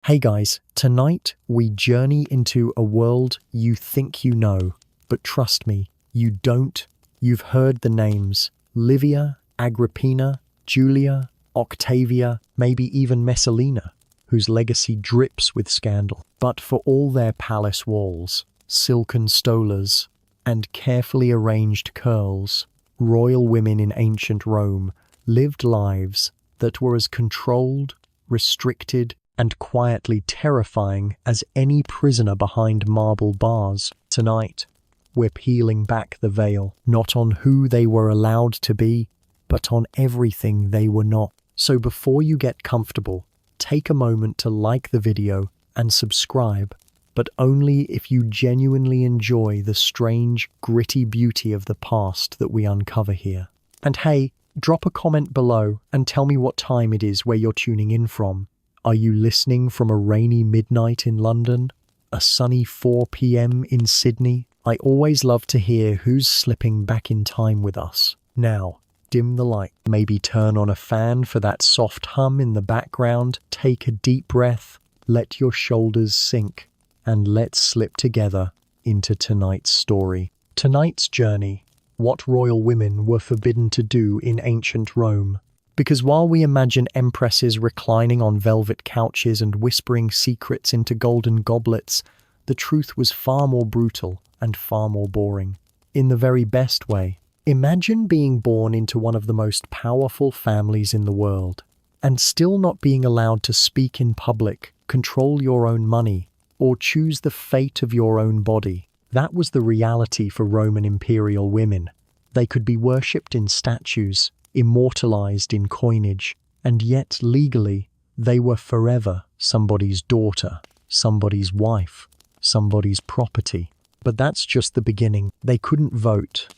Hey guys, tonight we journey into a world you think you know, but trust me, you don't. You've heard the names Livia, Agrippina, Julia, Octavia, maybe even Messalina, whose legacy drips with scandal. But for all their palace walls, silken stolas, and carefully arranged curls, royal women in ancient Rome lived lives that were as controlled, restricted, and quietly terrifying as any prisoner behind marble bars. Tonight, we're peeling back the veil, not on who they were allowed to be, but on everything they were not. So before you get comfortable, take a moment to like the video and subscribe, but only if you genuinely enjoy the strange, gritty beauty of the past that we uncover here. And hey, drop a comment below and tell me what time it is where you're tuning in from. Are you listening from a rainy midnight in London? A sunny 4 p.m. in Sydney? I always love to hear who's slipping back in time with us. Now, dim the light. Maybe turn on a fan for that soft hum in the background. Take a deep breath. Let your shoulders sink. And let's slip together into tonight's story. Tonight's journey. What royal women were forbidden to do in ancient Rome. Because while we imagine empresses reclining on velvet couches and whispering secrets into golden goblets, the truth was far more brutal and far more boring. In the very best way, imagine being born into one of the most powerful families in the world, and still not being allowed to speak in public, control your own money, or choose the fate of your own body. That was the reality for Roman imperial women. They could be worshipped in statues, immortalized in coinage, and yet legally they were forever somebody's daughter, somebody's wife, somebody's property. But that's just the beginning. They couldn't vote.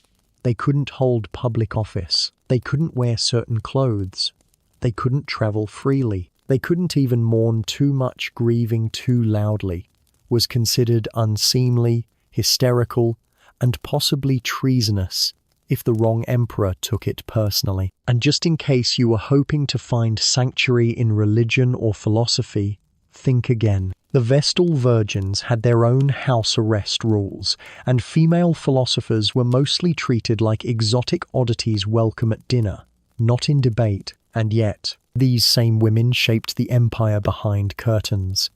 They couldn't hold public office. They couldn't wear certain clothes. They couldn't travel freely. They couldn't even mourn too much. Grieving too loudly was considered unseemly, hysterical, and possibly treasonous if the wrong emperor took it personally. And just in case you were hoping to find sanctuary in religion or philosophy, think again. The Vestal virgins had their own house arrest rules, and female philosophers were mostly treated like exotic oddities welcome at dinner, not in debate. And yet, these same women shaped the empire behind curtains.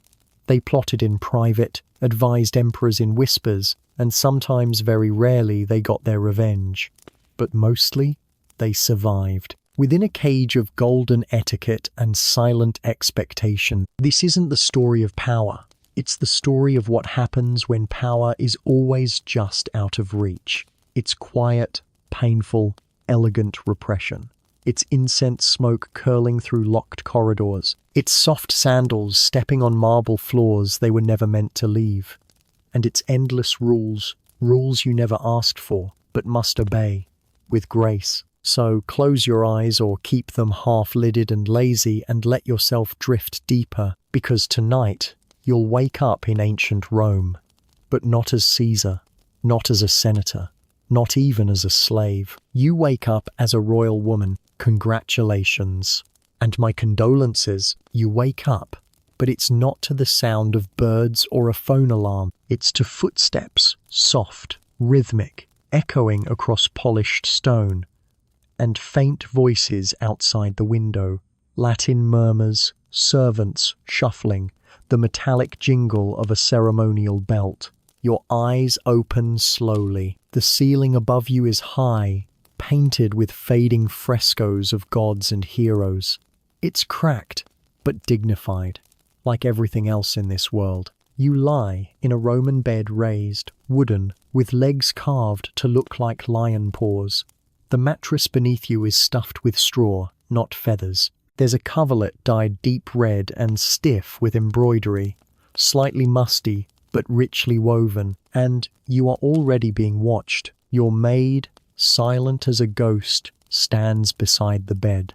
They plotted in private, advised emperors in whispers, and sometimes, very rarely, they got their revenge. But mostly, they survived. Within a cage of golden etiquette and silent expectation. This isn't the story of power. It's the story of what happens when power is always just out of reach. It's quiet, painful, elegant repression. It's incense smoke curling through locked corridors. It's soft sandals stepping on marble floors they were never meant to leave. And it's endless rules you never asked for, but must obey, with grace. So close your eyes or keep them half-lidded and lazy and let yourself drift deeper, because tonight you'll wake up in ancient Rome, but not as Caesar, not as a senator, not even as a slave. You wake up as a royal woman. Congratulations. And my condolences. You wake up, but it's not to the sound of birds or a phone alarm. It's to footsteps, soft, rhythmic, echoing across polished stone, and faint voices outside the window, Latin murmurs, servants shuffling, the metallic jingle of a ceremonial belt. Your eyes open slowly. The ceiling above you is high, painted with fading frescoes of gods and heroes. It's cracked, but dignified, like everything else in this world. You lie in a Roman bed raised, wooden, with legs carved to look like lion paws. The mattress beneath you is stuffed with straw, not feathers. There's a coverlet dyed deep red and stiff with embroidery, slightly musty but richly woven, and you are already being watched. Your maid, silent as a ghost, stands beside the bed.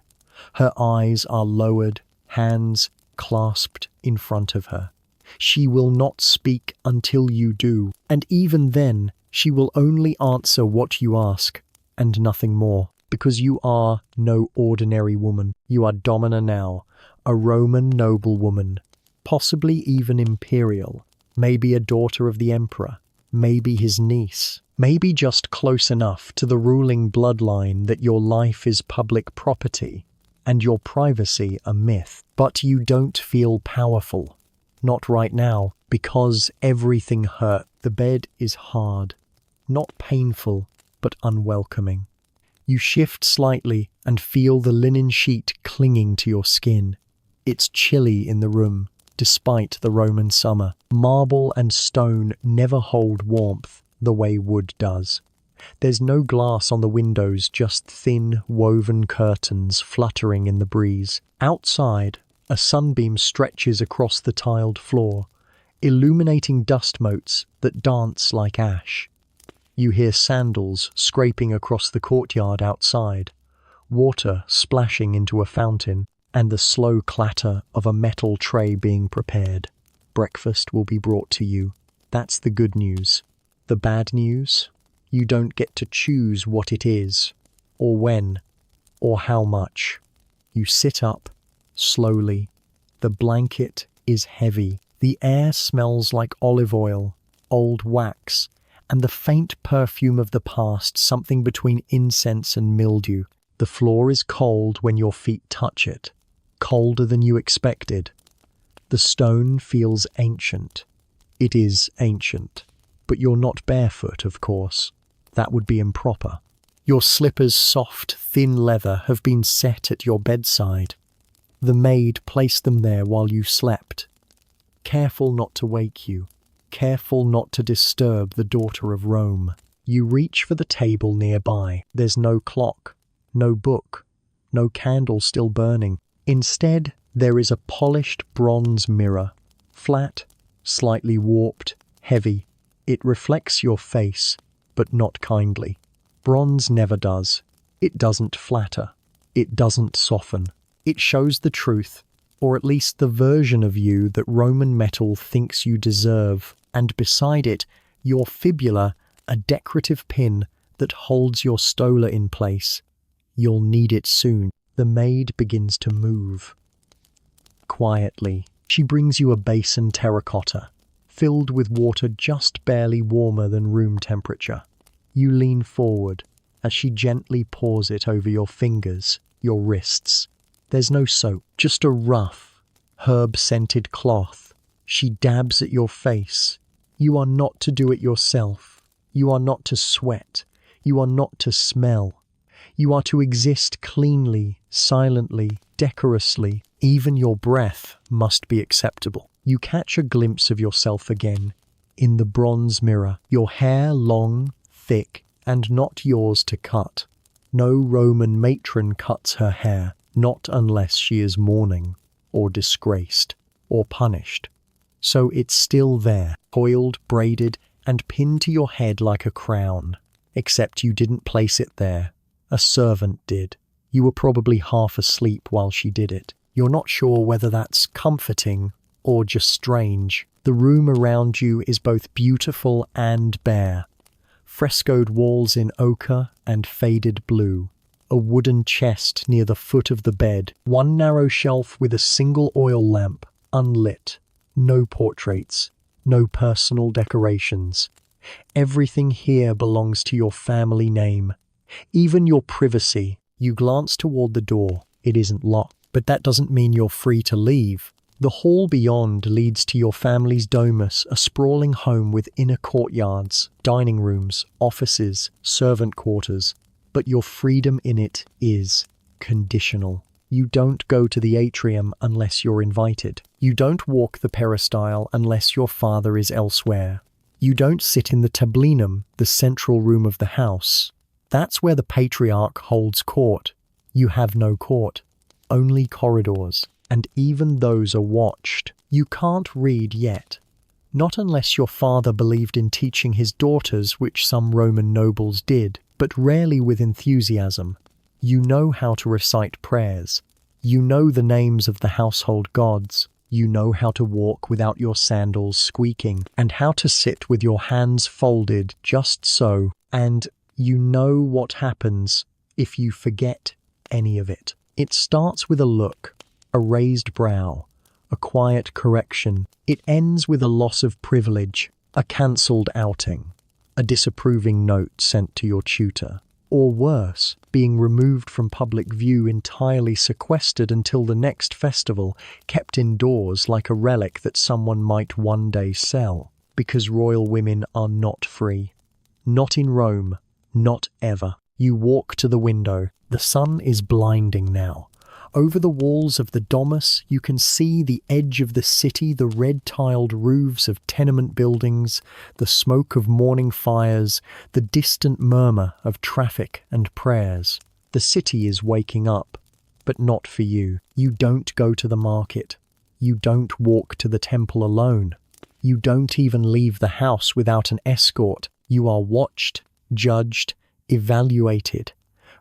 Her eyes are lowered, hands clasped in front of her. She will not speak until you do, and even then, she will only answer what you ask, and nothing more, because you are no ordinary woman. You are Domina now, a Roman noblewoman, possibly even imperial, maybe a daughter of the emperor, maybe his niece, maybe just close enough to the ruling bloodline that your life is public property and your privacy a myth. But you don't feel powerful. Not right now, because everything hurt. The bed is hard, not painful, but unwelcoming. You shift slightly and feel the linen sheet clinging to your skin. It's chilly in the room, despite the Roman summer. Marble and stone never hold warmth the way wood does. There's no glass on the windows, just thin, woven curtains fluttering in the breeze. Outside, a sunbeam stretches across the tiled floor, illuminating dust motes that dance like ash. You hear sandals scraping across the courtyard outside, water splashing into a fountain, and the slow clatter of a metal tray being prepared. Breakfast will be brought to you. That's the good news. The bad news? You don't get to choose what it is, or when, or how much. You sit up, slowly. The blanket is heavy. The air smells like olive oil, old wax, and the faint perfume of the past, something between incense and mildew. The floor is cold when your feet touch it, colder than you expected. The stone feels ancient. It is ancient, but you're not barefoot, of course. That would be improper. Your slippers' soft, thin leather have been set at your bedside. The maid placed them there while you slept. Careful not to wake you. Careful not to disturb the daughter of Rome. You reach for the table nearby. There's no clock, no book, no candle still burning. Instead, there is a polished bronze mirror. Flat, slightly warped, heavy. It reflects your face, but not kindly. Bronze never does. It doesn't flatter. It doesn't soften. It shows the truth, or at least the version of you that Roman metal thinks you deserve, and beside it, your fibula, a decorative pin that holds your stola in place. You'll need it soon. The maid begins to move. Quietly, she brings you a basin terracotta, filled with water just barely warmer than room temperature. You lean forward as she gently pours it over your fingers, your wrists. There's no soap, just a rough, herb-scented cloth. She dabs at your face. You are not to do it yourself. You are not to sweat. You are not to smell. You are to exist cleanly, silently, decorously. Even your breath must be acceptable. You catch a glimpse of yourself again, in the bronze mirror, your hair long, thick, and not yours to cut. No Roman matron cuts her hair, not unless she is mourning, or disgraced, or punished. So it's still there, coiled, braided, and pinned to your head like a crown, except you didn't place it there. A servant did. You were probably half asleep while she did it. You're not sure whether that's comforting or just strange. The room around you is both beautiful and bare. Frescoed walls in ochre and faded blue. A wooden chest near the foot of the bed. One narrow shelf with a single oil lamp, unlit. No portraits. No personal decorations. Everything here belongs to your family name. Even your privacy. You glance toward the door. It isn't locked. But that doesn't mean you're free to leave. The hall beyond leads to your family's domus, a sprawling home with inner courtyards, dining rooms, offices, servant quarters. But your freedom in it is conditional. You don't go to the atrium unless you're invited. You don't walk the peristyle unless your father is elsewhere. You don't sit in the tablinum, the central room of the house. That's where the patriarch holds court. You have no court. Only corridors, and even those are watched. You can't read yet. Not unless your father believed in teaching his daughters, which some Roman nobles did, but rarely with enthusiasm. You know how to recite prayers. You know the names of the household gods. You know how to walk without your sandals squeaking, and how to sit with your hands folded just so, and you know what happens if you forget any of it. It starts with a look, a raised brow, a quiet correction. It ends with a loss of privilege, a cancelled outing, a disapproving note sent to your tutor, or worse, being removed from public view, entirely sequestered until the next festival, kept indoors like a relic that someone might one day sell. Because royal women are not free. Not in Rome, not ever. You walk to the window. The sun is blinding now. Over the walls of the domus, you can see the edge of the city, the red-tiled roofs of tenement buildings, the smoke of morning fires, the distant murmur of traffic and prayers. The city is waking up, but not for you. You don't go to the market. You don't walk to the temple alone. You don't even leave the house without an escort. You are watched, judged, evaluated.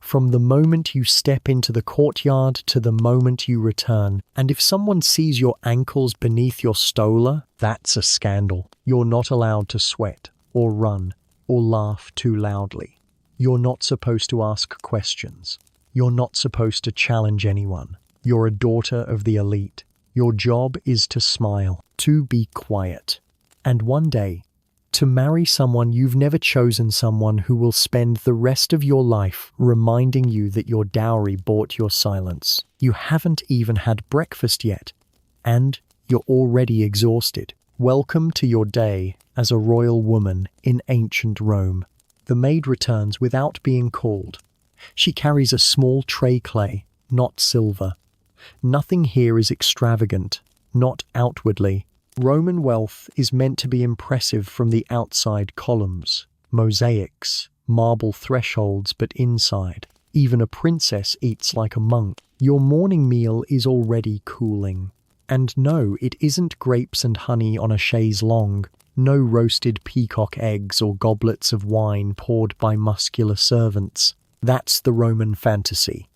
From the moment you step into the courtyard to the moment you return. And if someone sees your ankles beneath your stola, that's a scandal. You're not allowed to sweat, or run, or laugh too loudly. You're not supposed to ask questions. You're not supposed to challenge anyone. You're a daughter of the elite. Your job is to smile, to be quiet. And one day, to marry someone you've never chosen, someone who will spend the rest of your life reminding you that your dowry bought your silence. You haven't even had breakfast yet, and you're already exhausted. Welcome to your day as a royal woman in ancient Rome. The maid returns without being called. She carries a small tray clay, not silver. Nothing here is extravagant, not outwardly. Roman wealth is meant to be impressive from the outside: columns, mosaics, marble thresholds, but inside, even a princess eats like a monk. Your morning meal is already cooling. And no, it isn't grapes and honey on a chaise longue, no roasted peacock eggs or goblets of wine poured by muscular servants. That's the Roman fantasy.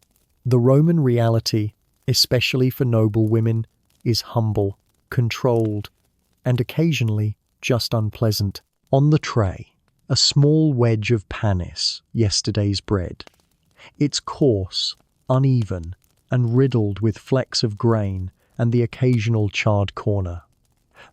The Roman reality, especially for noble women, is humble, controlled, and occasionally just unpleasant. On the tray, a small wedge of panis, yesterday's bread. It's coarse, uneven, and riddled with flecks of grain and the occasional charred corner.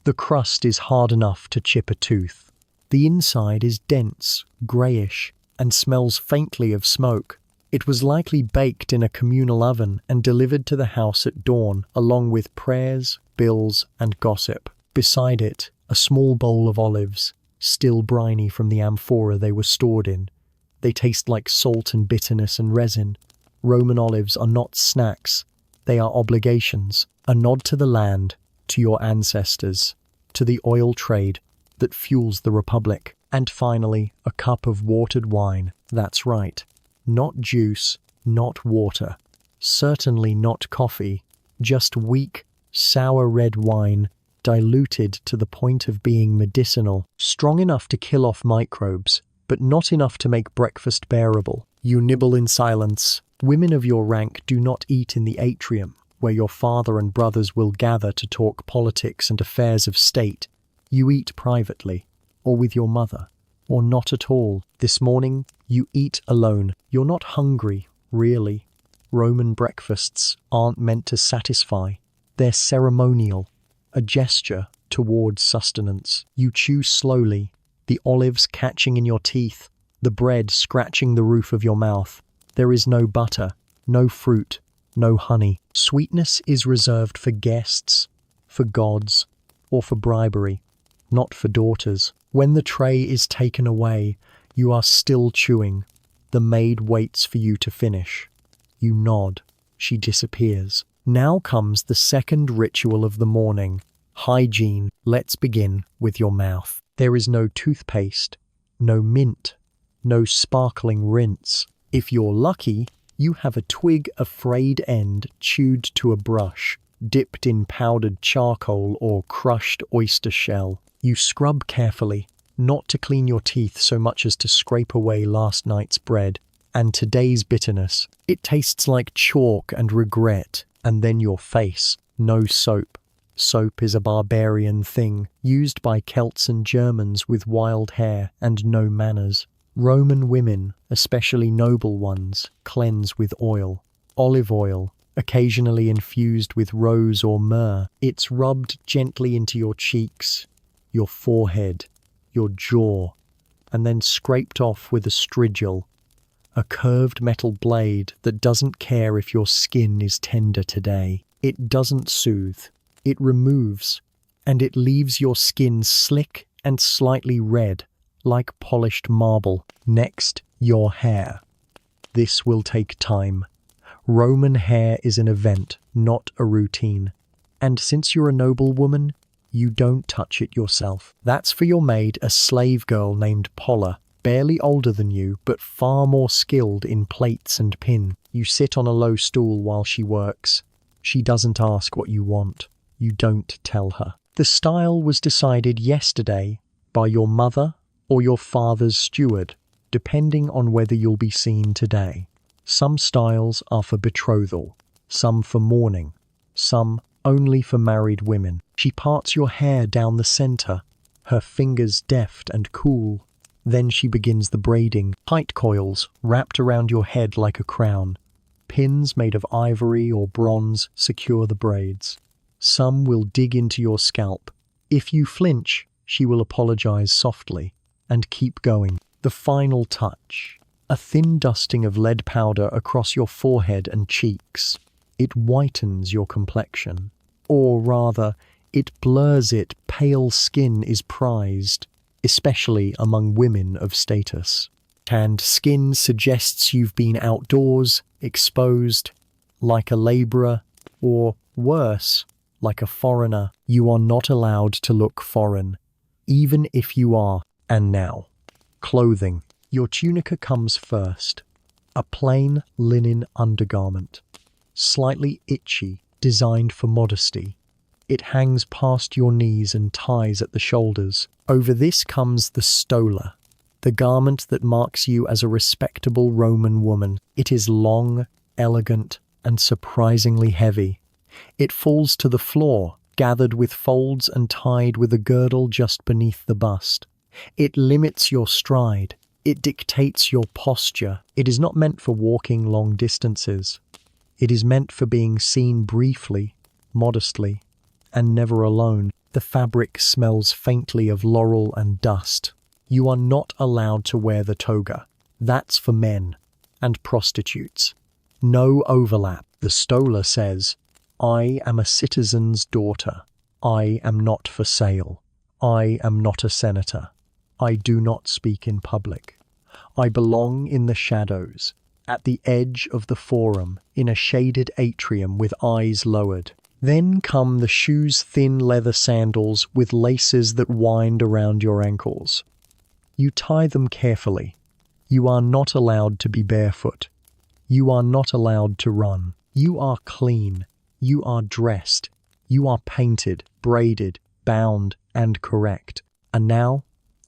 The crust is hard enough to chip a tooth. The inside is dense, greyish, and smells faintly of smoke. It was likely baked in a communal oven and delivered to the house at dawn, along with prayers, bills, and gossip. Beside it, a small bowl of olives, still briny from the amphora they were stored in. They taste like salt and bitterness and resin. Roman olives are not snacks. They are obligations, a nod to the land, to your ancestors, to the oil trade that fuels the Republic. And finally, a cup of watered wine. That's right. Not juice, not water, certainly not coffee, just weak, sour red wine, diluted to the point of being medicinal, strong enough to kill off microbes, but not enough to make breakfast bearable. You nibble in silence. Women of your rank do not eat in the atrium, where your father and brothers will gather to talk politics and affairs of state. You eat privately, or with your mother, or not at all. This morning, you eat alone. You're not hungry, really. Roman breakfasts aren't meant to satisfy. They're ceremonial, a gesture towards sustenance. You chew slowly, the olives catching in your teeth, the bread scratching the roof of your mouth. There is no butter, no fruit, no honey. Sweetness is reserved for guests, for gods, or for bribery, not for daughters. When the tray is taken away, you are still chewing. The maid waits for you to finish. You nod. She disappears. Now comes the second ritual of the morning. Hygiene. Let's begin with your mouth. There is no toothpaste, no mint, no sparkling rinse. If you're lucky, you have a twig of frayed end chewed to a brush, dipped in powdered charcoal or crushed oyster shell. You scrub carefully, not to clean your teeth so much as to scrape away last night's bread and today's bitterness. It tastes like chalk and regret. And then your face. No soap. Soap is a barbarian thing, used by Celts and Germans with wild hair and no manners. Roman women, especially noble ones, cleanse with oil. Olive oil, occasionally infused with rose or myrrh. It's rubbed gently into your cheeks, your forehead, your jaw, and then scraped off with a strigil, a curved metal blade that doesn't care if your skin is tender today. It doesn't soothe, it removes, and it leaves your skin slick and slightly red, like polished marble. Next, your hair. This will take time. Roman hair is an event, not a routine. And since you're a noble woman, you don't touch it yourself. That's for your maid, a slave girl named Polla, barely older than you, but far more skilled in plaits and pin. You sit on a low stool while she works. She doesn't ask what you want. You don't tell her. The style was decided yesterday by your mother or your father's steward, depending on whether you'll be seen today. Some styles are for betrothal, some for mourning, some only for married women. She parts your hair down the center, her fingers deft and cool. Then she begins the braiding, tight coils wrapped around your head like a crown. Pins made of ivory or bronze secure the braids. Some will dig into your scalp. If you flinch, she will apologize softly and keep going. The final touch, a thin dusting of lead powder across your forehead and cheeks. It whitens your complexion, or rather, it blurs it. Pale skin is prized, especially among women of status. Tanned skin suggests you've been outdoors, exposed, like a laborer, or worse, like a foreigner. You are not allowed to look foreign, even if you are. And now, clothing. Your tunica comes first, a plain linen undergarment, slightly itchy, designed for modesty. It hangs past your knees and ties at the shoulders. Over this comes the stola, the garment that marks you as a respectable Roman woman. It is long, elegant, and surprisingly heavy. It falls to the floor, gathered with folds and tied with a girdle just beneath the bust. It limits your stride. It dictates your posture. It is not meant for walking long distances. It is meant for being seen briefly, modestly, and never alone. The fabric smells faintly of laurel and dust. You are not allowed to wear the toga. That's for men and prostitutes. No overlap. The stola says, I am a citizen's daughter. I am not for sale. I am not a senator. I do not speak in public. I belong in the shadows, at the edge of the forum, in a shaded atrium with eyes lowered. Then come the shoes, thin leather sandals with laces that wind around your ankles. You tie them carefully. You are not allowed to be barefoot. You are not allowed to run. You are clean. You are dressed. You are painted, braided, bound, and correct. And now,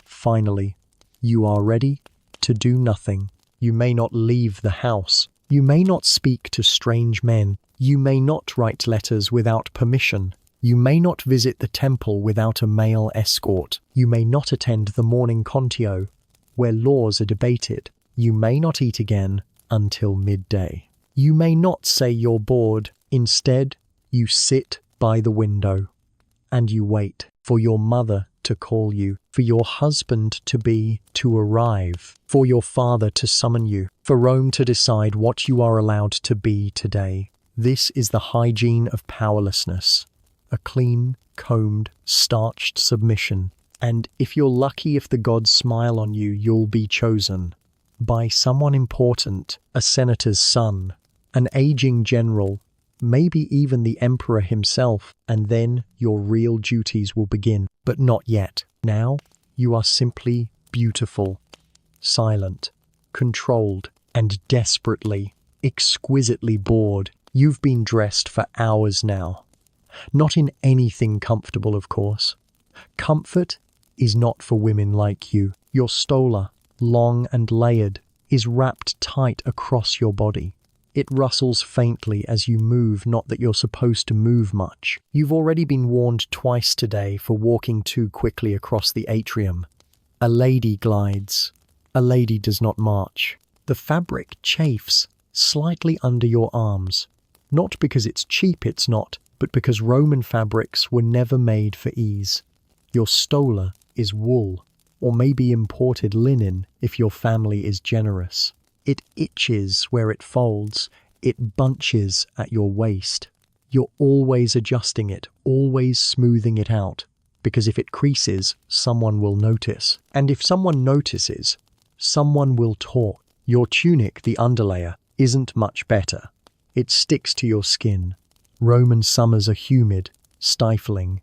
finally, you are ready to do nothing. You may not leave the house. You may not speak to strange men. You may not write letters without permission. You may not visit the temple without a male escort. You may not attend the morning contio, where laws are debated. You may not eat again until midday. You may not say you're bored. Instead, you sit by the window and you wait for your mother to call you, for your husband-to-be to arrive, for your father to summon you, for Rome to decide what you are allowed to be today. This is the hygiene of powerlessness, a clean, combed, starched submission. And if you're lucky, if the gods smile on you, you'll be chosen by someone important, a senator's son, an aging general, maybe even the emperor himself, and then your real duties will begin. But not yet. Now, you are simply beautiful, silent, controlled, and desperately, exquisitely bored. You've been dressed for hours now. Not in anything comfortable, of course. Comfort is not for women like you. Your stola, long and layered, is wrapped tight across your body. It rustles faintly as you move, not that you're supposed to move much. You've already been warned twice today for walking too quickly across the atrium. A lady glides. A lady does not march. The fabric chafes slightly under your arms. Not because it's cheap, it's not, but because Roman fabrics were never made for ease. Your stola is wool, or maybe imported linen if your family is generous. It itches where it folds, it bunches at your waist. You're always adjusting it, always smoothing it out, because if it creases, someone will notice. And if someone notices, someone will talk. Your tunic, the underlayer, isn't much better. It sticks to your skin. Roman summers are humid, stifling.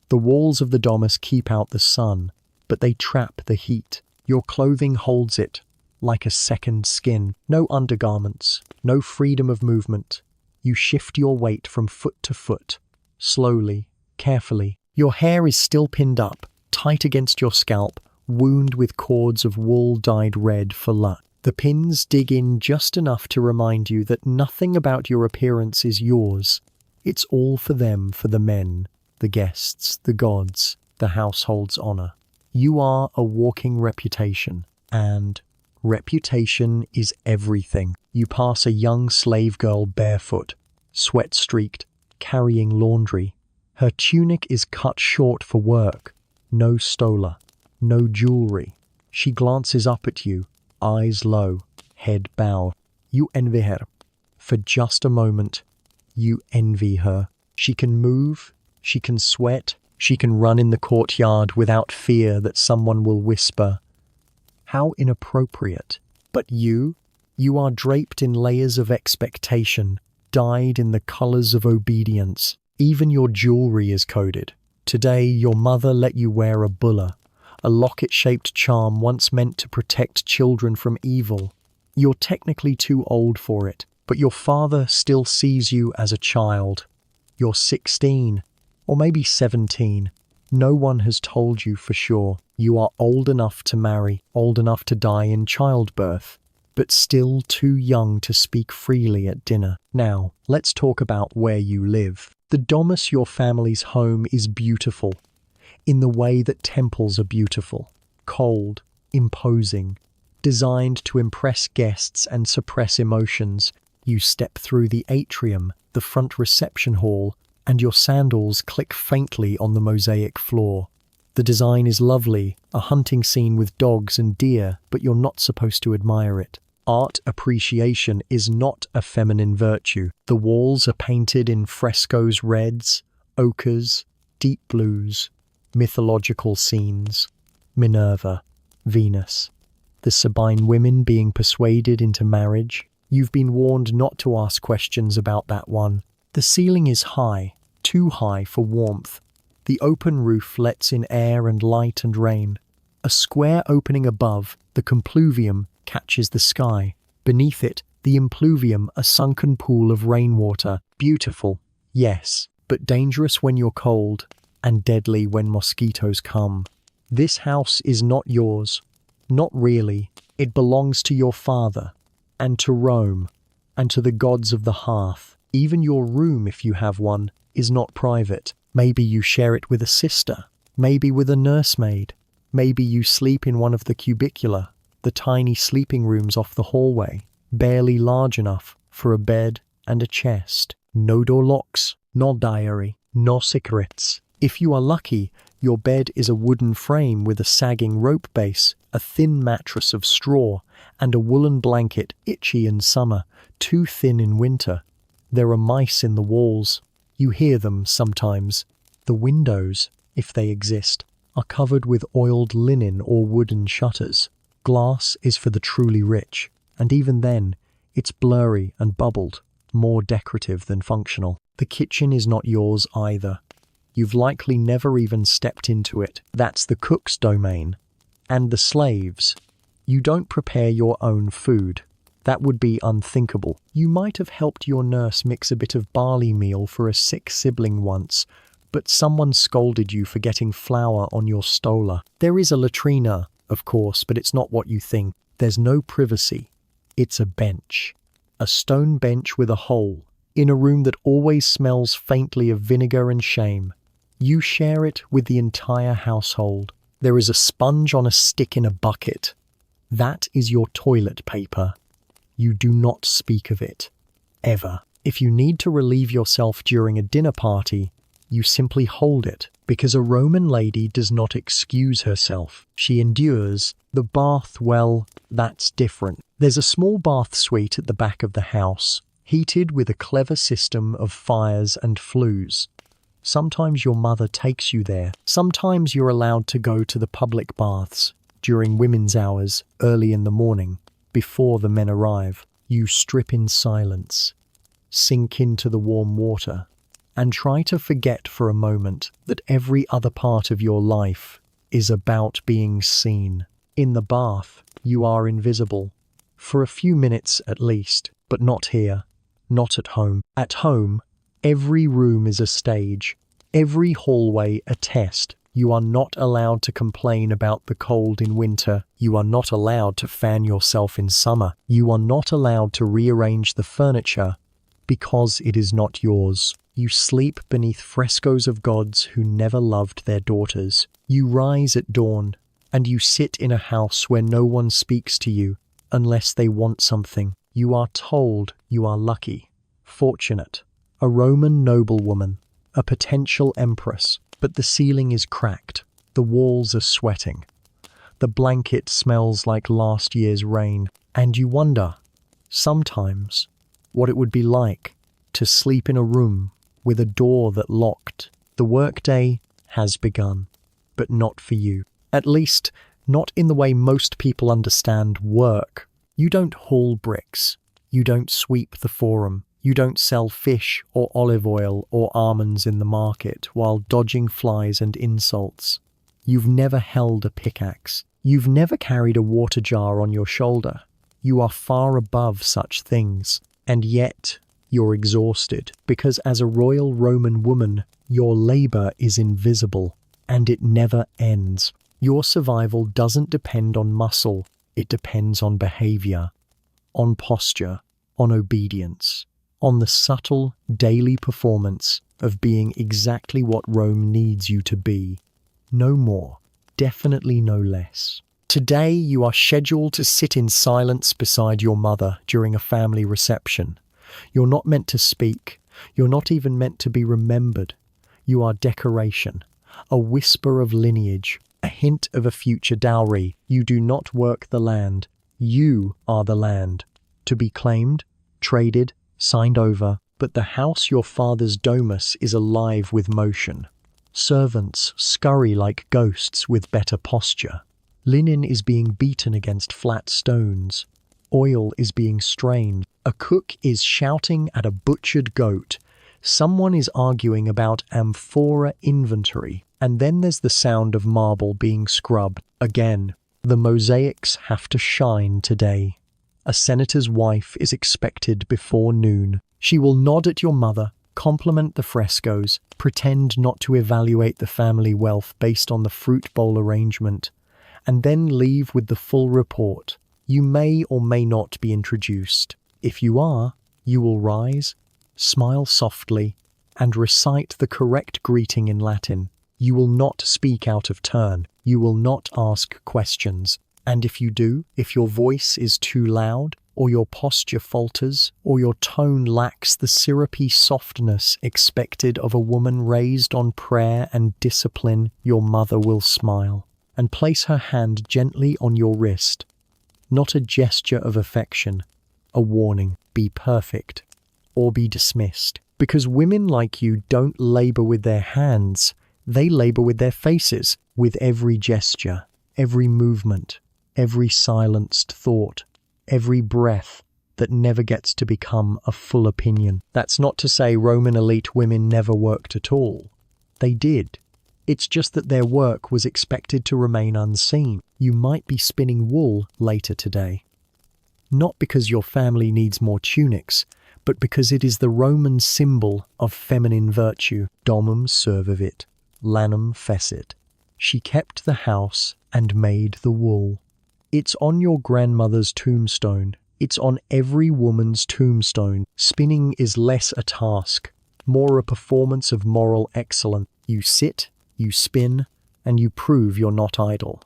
The walls of the domus keep out the sun, but they trap the heat. Your clothing holds it, like a second skin. No undergarments, no freedom of movement. You shift your weight from foot to foot, slowly, carefully. Your hair is still pinned up, tight against your scalp, wound with cords of wool dyed red for luck. The pins dig in just enough to remind you that nothing about your appearance is yours. It's all for them, for the men, the guests, the gods, the household's honor. You are a walking reputation, and reputation is everything. You pass a young slave girl barefoot, sweat-streaked, carrying laundry. Her tunic is cut short for work. No stola, no jewelry. She glances up at you, eyes low, head bowed. You envy her. For just a moment, you envy her. She can move, she can sweat, she can run in the courtyard without fear that someone will whisper, "How inappropriate." But you are draped in layers of expectation, dyed in the colors of obedience. Even your jewelry is coded. Today, your mother let you wear a bulla, a locket-shaped charm once meant to protect children from evil. You're technically too old for it, but your father still sees you as a child. You're 16, or maybe 17. No one has told you for sure. You are old enough to marry, old enough to die in childbirth, but still too young to speak freely at dinner. Now, let's talk about where you live. The domus, your family's home, is beautiful, in the way that temples are beautiful. Cold, imposing, designed to impress guests and suppress emotions. You step through the atrium, the front reception hall, and your sandals click faintly on the mosaic floor. The design is lovely, a hunting scene with dogs and deer, but you're not supposed to admire it. Art appreciation is not a feminine virtue. The walls are painted in frescoes, reds, ochres, deep blues, mythological scenes, Minerva, Venus, the Sabine women being persuaded into marriage. You've been warned not to ask questions about that one. The ceiling is high, too high for warmth. The open roof lets in air and light and rain. A square opening above, the compluvium, catches the sky. Beneath it, the impluvium, a sunken pool of rainwater. Beautiful, yes, but dangerous when you're cold, and deadly when mosquitoes come. This house is not yours. Not really. It belongs to your father, and to Rome, and to the gods of the hearth. Even your room, if you have one, is not private. Maybe you share it with a sister, maybe with a nursemaid. Maybe you sleep in one of the cubicula, the tiny sleeping rooms off the hallway, barely large enough for a bed and a chest. No door locks, no diary, no secrets. If you are lucky, your bed is a wooden frame with a sagging rope base, a thin mattress of straw, and a woolen blanket, itchy in summer, too thin in winter. There are mice in the walls. You hear them sometimes. The windows, if they exist, are covered with oiled linen or wooden shutters. Glass is for the truly rich, and even then, it's blurry and bubbled, more decorative than functional. The kitchen is not yours either. You've likely never even stepped into it. That's the cook's domain. And the slaves. You don't prepare your own food. That would be unthinkable. You might have helped your nurse mix a bit of barley meal for a sick sibling once, but someone scolded you for getting flour on your stola. There is a latrina, of course, but it's not what you think. There's no privacy. It's a bench. A stone bench with a hole, in a room that always smells faintly of vinegar and shame. You share it with the entire household. There is a sponge on a stick in a bucket. That is your toilet paper. You do not speak of it. Ever. If you need to relieve yourself during a dinner party, you simply hold it, because a Roman lady does not excuse herself. She endures. The bath, well, that's different. There's a small bath suite at the back of the house, heated with a clever system of fires and flues. Sometimes your mother takes you there. Sometimes you're allowed to go to the public baths during women's hours early in the morning, before the men arrive. You strip in silence, sink into the warm water, and try to forget for a moment that every other part of your life is about being seen. In the bath, you are invisible. For a few minutes at least, but not here, not at home. At home, every room is a stage, every hallway a test. You are not allowed to complain about the cold in winter. You are not allowed to fan yourself in summer. You are not allowed to rearrange the furniture because it is not yours. You sleep beneath frescoes of gods who never loved their daughters. You rise at dawn, and you sit in a house where no one speaks to you unless they want something. You are told you are lucky, fortunate, a Roman noblewoman, a potential empress, but the ceiling is cracked, the walls are sweating, the blanket smells like last year's rain, and you wonder, sometimes, what it would be like to sleep in a room with a door that locked. The workday has begun, but not for you. At least, not in the way most people understand work. You don't haul bricks. You don't sweep the forum. You don't sell fish or olive oil or almonds in the market while dodging flies and insults. You've never held a pickaxe. You've never carried a water jar on your shoulder. You are far above such things, and yet you're exhausted, because as a royal Roman woman, your labor is invisible, and it never ends. Your survival doesn't depend on muscle, it depends on behavior, on posture, on obedience, on the subtle daily performance of being exactly what Rome needs you to be. No more, definitely no less. Today you are scheduled to sit in silence beside your mother during a family reception. You're not meant to speak. You're not even meant to be remembered. You are decoration, a whisper of lineage, a hint of a future dowry. You do not work the land. You are the land, to be claimed, traded, signed over. But the house your father's domus is alive with motion. Servants scurry like ghosts with better posture. Linen is being beaten against flat stones. Oil is being strained. A cook is shouting at a butchered goat. Someone is arguing about amphora inventory. And then there's the sound of marble being scrubbed. Again, the mosaics have to shine today. A senator's wife is expected before noon. She will nod at your mother, compliment the frescoes, pretend not to evaluate the family wealth based on the fruit bowl arrangement, and then leave with the full report. You may or may not be introduced. If you are, you will rise, smile softly, and recite the correct greeting in Latin. You will not speak out of turn. You will not ask questions. And if you do, if your voice is too loud, or your posture falters, or your tone lacks the syrupy softness expected of a woman raised on prayer and discipline, your mother will smile and place her hand gently on your wrist. Not a gesture of affection, a warning, be perfect, or be dismissed. Because women like you don't labor with their hands, they labor with their faces, with every gesture, every movement, every silenced thought, every breath that never gets to become a full opinion. That's not to say Roman elite women never worked at all. They did. It's just that their work was expected to remain unseen. You might be spinning wool later today. Not because your family needs more tunics, but because it is the Roman symbol of feminine virtue. Domum servivit, lanum fecit. She kept the house and made the wool. It's on your grandmother's tombstone. It's on every woman's tombstone. Spinning is less a task, more a performance of moral excellence. You sit, you spin, and you prove you're not idle.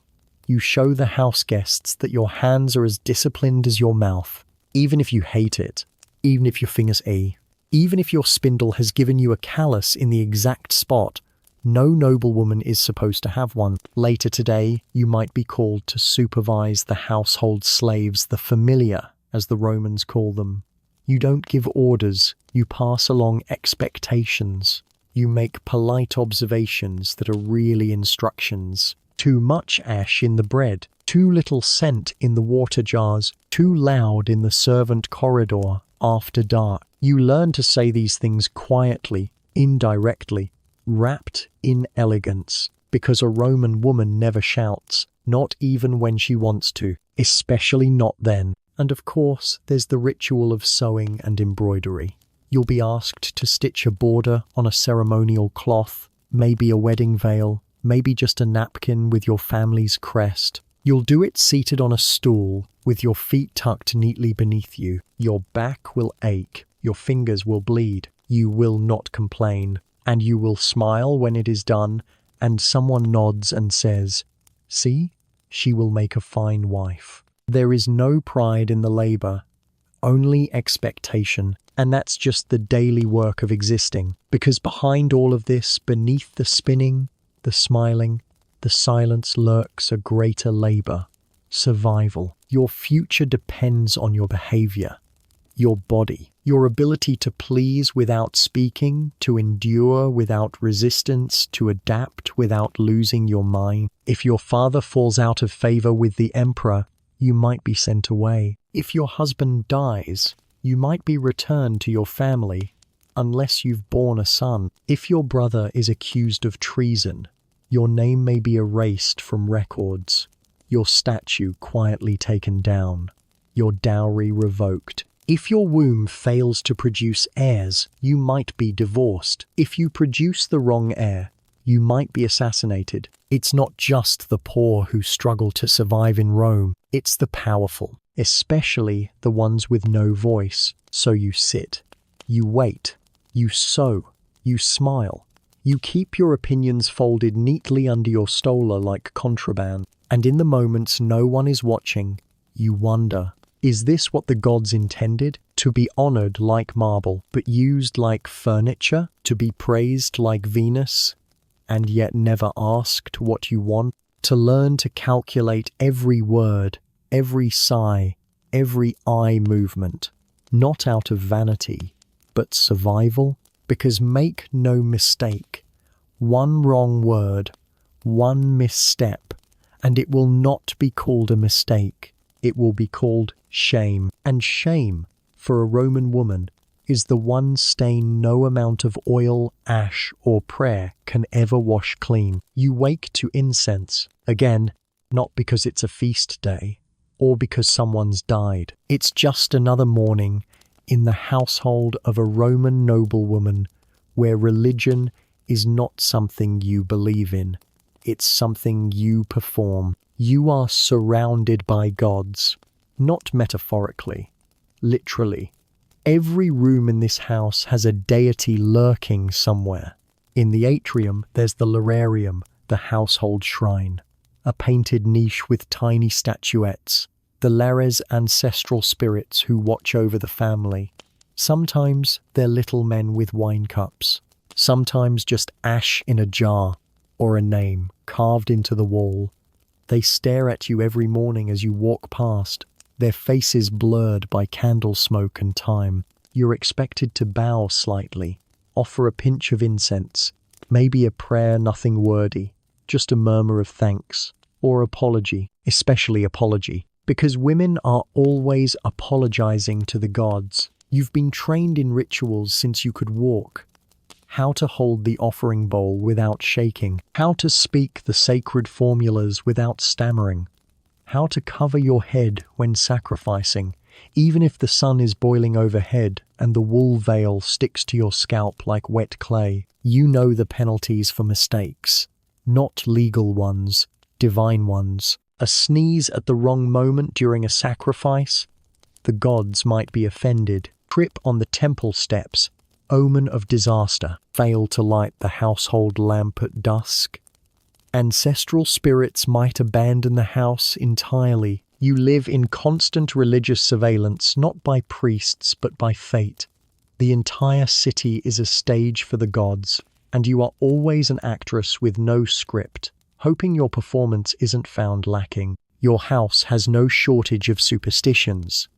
You show the house guests that your hands are as disciplined as your mouth, even if you hate it, even if your fingers ache, Even if your spindle has given you a callus in the exact spot, no noblewoman is supposed to have one. Later today, you might be called to supervise the household slaves, the familia, as the Romans call them. You don't give orders, you pass along expectations. You make polite observations that are really instructions. Too much ash in the bread, too little scent in the water jars, too loud in the servant corridor after dark. You learn to say these things quietly, indirectly, wrapped in elegance, because a Roman woman never shouts, not even when she wants to, especially not then. And of course, there's the ritual of sewing and embroidery. You'll be asked to stitch a border on a ceremonial cloth, maybe a wedding veil, maybe just a napkin with your family's crest. You'll do it seated on a stool, with your feet tucked neatly beneath you. Your back will ache, your fingers will bleed. You will not complain, and you will smile when it is done, and someone nods and says, "See, she will make a fine wife." There is no pride in the labor, only expectation, and that's just the daily work of existing. Because behind all of this, beneath the spinning, the smiling, the silence lurks a greater labor, survival. Your future depends on your behavior, your body, your ability to please without speaking, to endure without resistance, to adapt without losing your mind. If your father falls out of favor with the emperor, you might be sent away. If your husband dies, you might be returned to your family, unless you've borne a son. If your brother is accused of treason, your name may be erased from records, your statue quietly taken down, your dowry revoked. If your womb fails to produce heirs, you might be divorced. If you produce the wrong heir, you might be assassinated. It's not just the poor who struggle to survive in Rome, it's the powerful, especially the ones with no voice. So you sit, you wait, you sew, you smile. You keep your opinions folded neatly under your stola like contraband. And in the moments no one is watching, you wonder, is this what the gods intended? To be honored like marble, but used like furniture? To be praised like Venus, and yet never asked what you want? To learn to calculate every word, every sigh, every eye movement, not out of vanity, but survival? Because make no mistake, one wrong word, one misstep, and it will not be called a mistake. It will be called shame. And shame, for a Roman woman, is the one stain no amount of oil, ash, or prayer can ever wash clean. You wake to incense, again, not because it's a feast day, or because someone's died. It's just another morning in the household of a Roman noblewoman, where religion is not something you believe in, it's something you perform. You are surrounded by gods, not metaphorically, literally. Every room in this house has a deity lurking somewhere. In the atrium, there's the lararium, the household shrine, a painted niche with tiny statuettes, the lares ancestral spirits who watch over the family. Sometimes they're little men with wine cups, sometimes just ash in a jar or a name carved into the wall. They stare at you every morning as you walk past, their faces blurred by candle smoke and time. You're expected to bow slightly, offer a pinch of incense, maybe a prayer nothing wordy, just a murmur of thanks, or apology, especially apology, because women are always apologizing to the gods. You've been trained in rituals since you could walk. How to hold the offering bowl without shaking, how to speak the sacred formulas without stammering, how to cover your head when sacrificing, even if the sun is boiling overhead and the wool veil sticks to your scalp like wet clay. You know the penalties for mistakes, not legal ones, divine ones. A sneeze at the wrong moment during a sacrifice, the gods might be offended. Trip on the temple steps, omen of disaster. Fail to light the household lamp at dusk, ancestral spirits might abandon the house entirely. You live in constant religious surveillance, not by priests but by fate. The entire city is a stage for the gods, and you are always an actress with no script, hoping your performance isn't found lacking. Your house has no shortage of superstitions.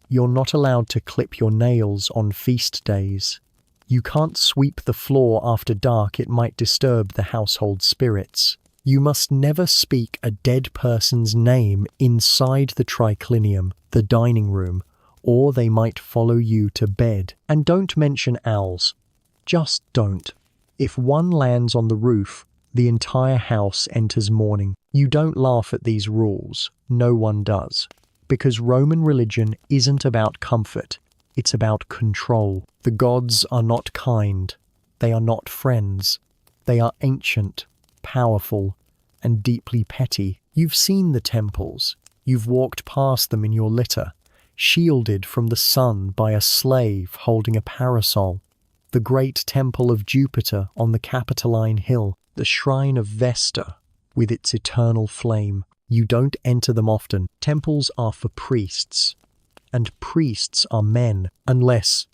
You're not allowed to clip your nails on feast days. You can't sweep the floor after dark, it might disturb the household spirits. You must never speak a dead person's name inside the triclinium, the dining room, or they might follow you to bed. And don't mention owls. Just don't. If one lands on the roof, the entire house enters mourning. You don't laugh at these rules. No one does. Because Roman religion isn't about comfort. It's about control. The gods are not kind. They are not friends. They are ancient, powerful, and deeply petty. You've seen the temples. You've walked past them in your litter, shielded from the sun by a slave holding a parasol. The great temple of Jupiter on the Capitoline Hill, the shrine of Vesta with its eternal flame. You don't enter them often. Temples are for priests, and priests are men, unless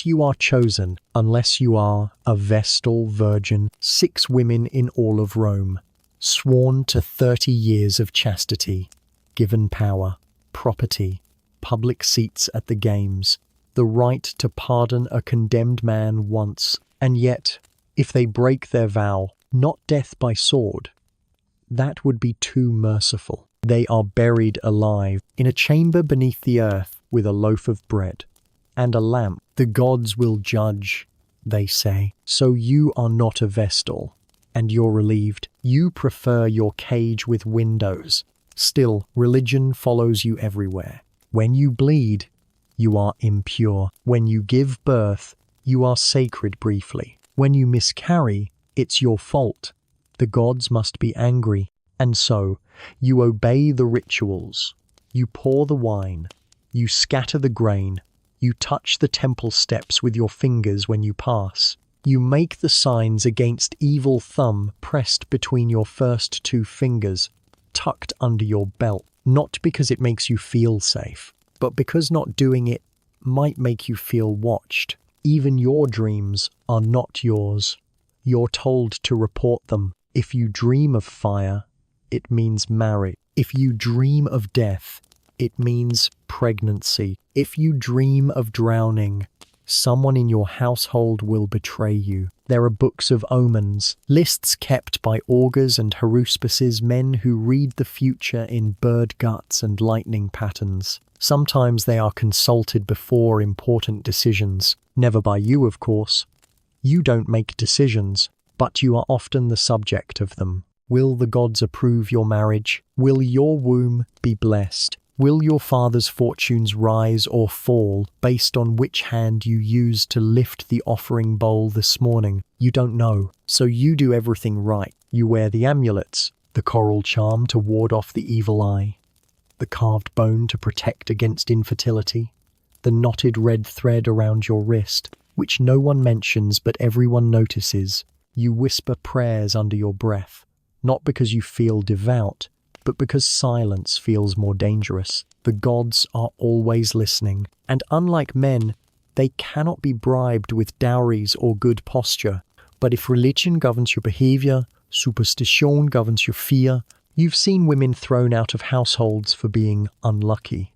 you are chosen, unless you are a Vestal virgin, 6 women in all of Rome, sworn to 30 years of chastity, given power, property, public seats at the games, the right to pardon a condemned man once, and yet, if they break their vow, not death by sword, that would be too merciful. They are buried alive in a chamber beneath the earth with a loaf of bread and a lamp. The gods will judge, they say. So you are not a Vestal, and you're relieved. You prefer your cage with windows. Still, religion follows you everywhere. When you bleed, you are impure. When you give birth, you are sacred briefly. When you miscarry, it's your fault. The gods must be angry. And so, you obey the rituals. You pour the wine. You scatter the grain. You touch the temple steps with your fingers when you pass. You make the signs against evil thumb pressed between your first 2 fingers, tucked under your belt. Not because it makes you feel safe, but because not doing it might make you feel watched. Even your dreams are not yours. You're told to report them. If you dream of fire, it means marriage. If you dream of death, it means pregnancy. If you dream of drowning, someone in your household will betray you. There are books of omens, lists kept by augurs and haruspices, men who read the future in bird guts and lightning patterns. Sometimes they are consulted before important decisions. Never by you, of course. You don't make decisions, but you are often the subject of them. Will the gods approve your marriage? Will your womb be blessed? Will your father's fortunes rise or fall based on which hand you used to lift the offering bowl this morning? You don't know, so you do everything right. You wear the amulets, the coral charm to ward off the evil eye, the carved bone to protect against infertility, the knotted red thread around your wrist, which no one mentions but everyone notices. You whisper prayers under your breath, not because you feel devout, but because silence feels more dangerous. The gods are always listening, and unlike men, they cannot be bribed with dowries or good posture. But if religion governs your behavior, superstition governs your fear, you've seen women thrown out of households for being unlucky.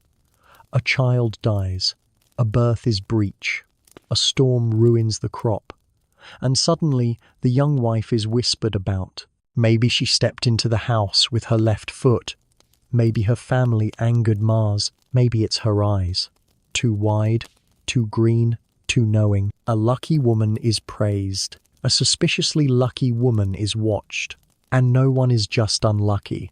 A child dies, a birth is breach, a storm ruins the crop, and suddenly the young wife is whispered about. Maybe she stepped into the house with her left foot. Maybe her family angered Mars. Maybe it's her eyes. Too wide, too green, too knowing. A lucky woman is praised. A suspiciously lucky woman is watched. And no one is just unlucky.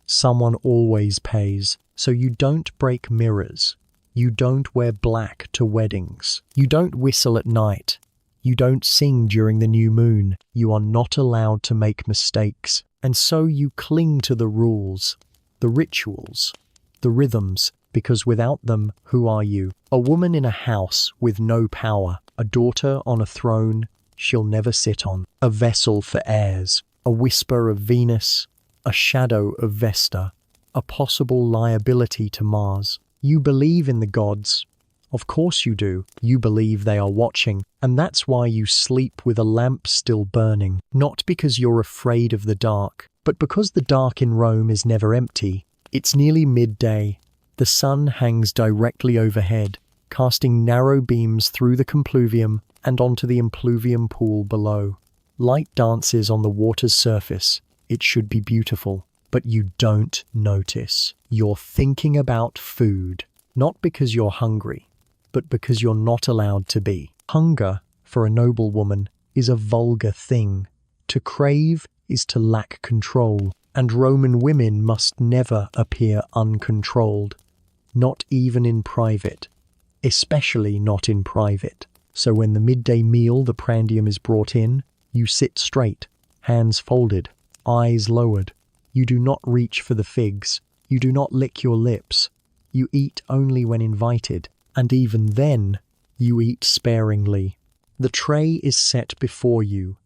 Someone always pays. So you don't break mirrors. You don't wear black to weddings. You don't whistle at night. You don't sing during the new moon. You are not allowed to make mistakes. And so you cling to the rules, the rituals, the rhythms, because without them, who are you? A woman in a house with no power, a daughter on a throne she'll never sit on, a vessel for heirs, a whisper of Venus, a shadow of Vesta, a possible liability to Mars. You believe in the gods, Of course you do. You believe they are watching, and that's why you sleep with a lamp still burning. Not because you're afraid of the dark, but because the dark in Rome is never empty. It's nearly midday. The sun hangs directly overhead, casting narrow beams through the compluvium and onto the impluvium pool below. Light dances on the water's surface. It should be beautiful, but you don't notice. You're thinking about food, not because you're hungry, but because you're not allowed to be. Hunger, for a noble woman, is a vulgar thing. To crave is to lack control, and Roman women must never appear uncontrolled, not even in private, especially not in private. So when the midday meal, the prandium, is brought in, you sit straight, hands folded, eyes lowered. You do not reach for the figs. You do not lick your lips. You eat only when invited, and even then, you eat sparingly. The tray is set before you,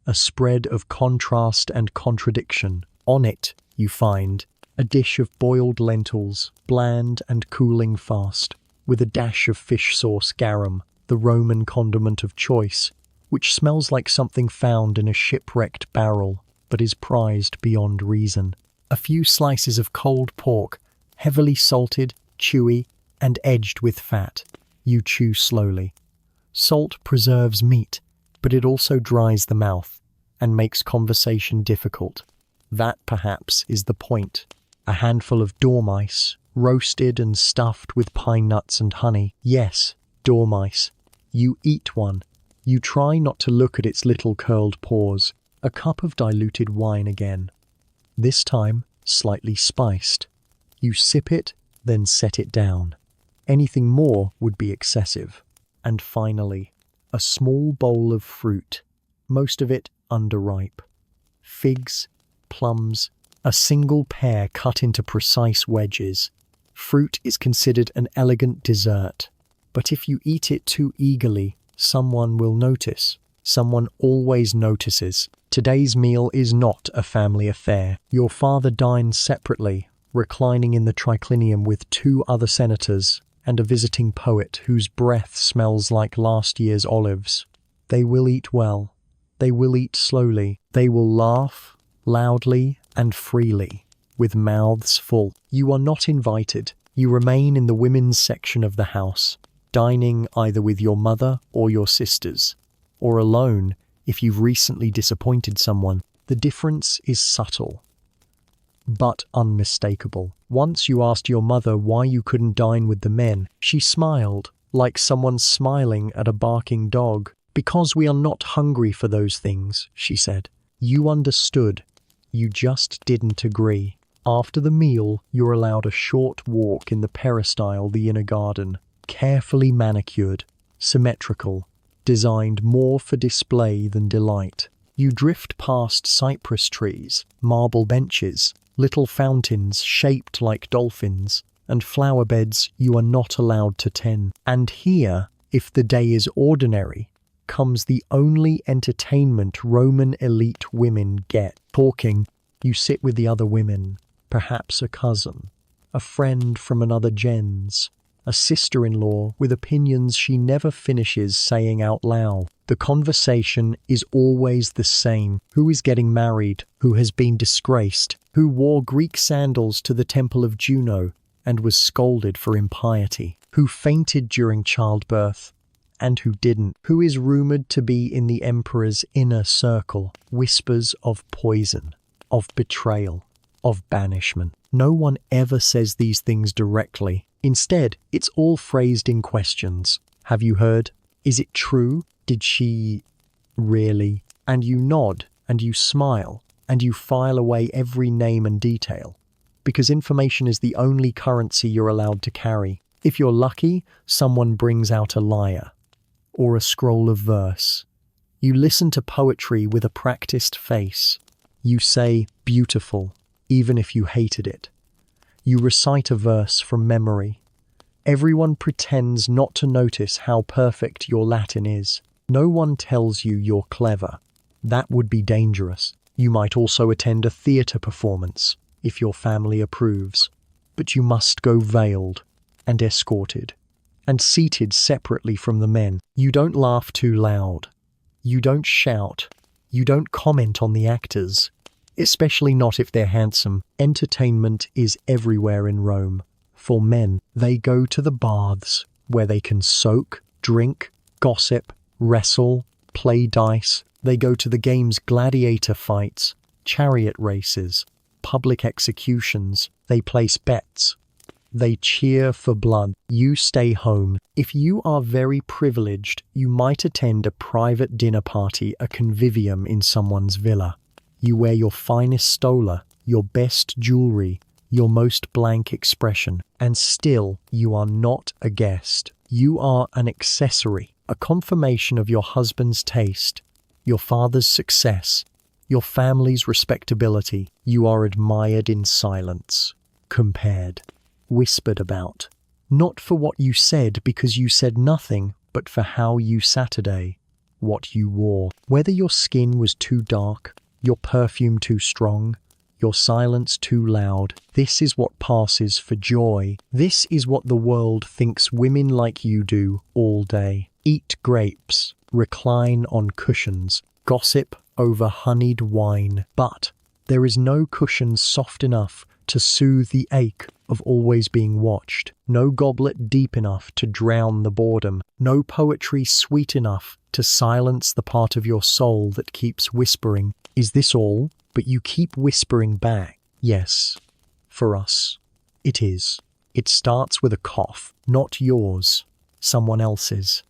a spread of contrast and contradiction. On it, you find a dish of boiled lentils, bland and cooling fast, with a dash of fish sauce garum, the Roman condiment of choice, which smells like something found in a shipwrecked barrel, but is prized beyond reason. A few slices of cold pork, heavily salted, chewy, and edged with fat. You chew slowly. Salt preserves meat, but it also dries the mouth and makes conversation difficult. That, perhaps, is the point. A handful of dormice, roasted and stuffed with pine nuts and honey. Yes, dormice. You eat one. You try not to look at its little curled paws. A cup of diluted wine again. This time, slightly spiced. You sip it, then set it down. Anything more would be excessive. And finally, a small bowl of fruit, most of it underripe. Figs, plums, a single pear cut into precise wedges. Fruit is considered an elegant dessert, but if you eat it too eagerly, someone will notice. Someone always notices. Today's meal is not a family affair. Your father dines separately, reclining in the triclinium with 2 other senators and a visiting poet whose breath smells like last year's olives. They will eat well. They will eat slowly. They will laugh loudly and freely, with mouths full. You are not invited. You remain in the women's section of the house, dining either with your mother or your sisters, or alone if you've recently disappointed someone. The difference is subtle, but unmistakable. Once you asked your mother why you couldn't dine with the men. She smiled, like someone smiling at a barking dog. "Because we are not hungry for those things," she said. You understood. You just didn't agree. After the meal, you're allowed a short walk in the peristyle, the inner garden, carefully manicured, symmetrical, designed more for display than delight. You drift past cypress trees, marble benches, little fountains shaped like dolphins, and flower beds you are not allowed to tend. And here, if the day is ordinary, comes the only entertainment Roman elite women get. Talking, you sit with the other women, perhaps a cousin, a friend from another gens, a sister-in-law with opinions she never finishes saying out loud. The conversation is always the same. Who is getting married? Who has been disgraced? Who wore Greek sandals to the temple of Juno and was scolded for impiety? Who fainted during childbirth and who didn't? Who is rumored to be in the emperor's inner circle? Whispers of poison, of betrayal, of banishment. No one ever says these things directly. Instead, it's all phrased in questions. Have you heard? Is it true? Did she really? And you nod, and you smile, and you file away every name and detail, because information is the only currency you're allowed to carry. If you're lucky, someone brings out a lyre, or a scroll of verse. You listen to poetry with a practiced face. You say beautiful, even if you hated it. You recite a verse from memory. Everyone pretends not to notice how perfect your Latin is. No one tells you you're clever. That would be dangerous. You might also attend a theatre performance, if your family approves. But you must go veiled and escorted. and seated separately from the men. You don't laugh too loud. You don't shout. You don't comment on the actors, especially not if they're handsome. Entertainment is everywhere in Rome. For men, they go to the baths, where they can soak, drink, gossip, wrestle, play dice. They go to the game's gladiator fights, chariot races, public executions. They place bets. They cheer for blood. You stay home. If you are very privileged, you might attend a private dinner party, a convivium in someone's villa. You wear your finest stola, your best jewelry, your most blank expression, and still you are not a guest. You are an accessory, a confirmation of your husband's taste, your father's success, your family's respectability. You are admired in silence, compared, whispered about. Not for what you said because you said nothing, but for how you Saturday, what you wore. Whether your skin was too dark, your perfume too strong, your silence too loud. This is what passes for joy. This is what the world thinks women like you do all day. Eat grapes, recline on cushions, gossip over honeyed wine. But there is no cushion soft enough to soothe the ache of always being watched. No goblet deep enough to drown the boredom. No poetry sweet enough to silence the part of your soul that keeps whispering, "Is this all?" But you keep whispering back, "Yes, for us, it is." It starts with a cough, not yours, someone else's.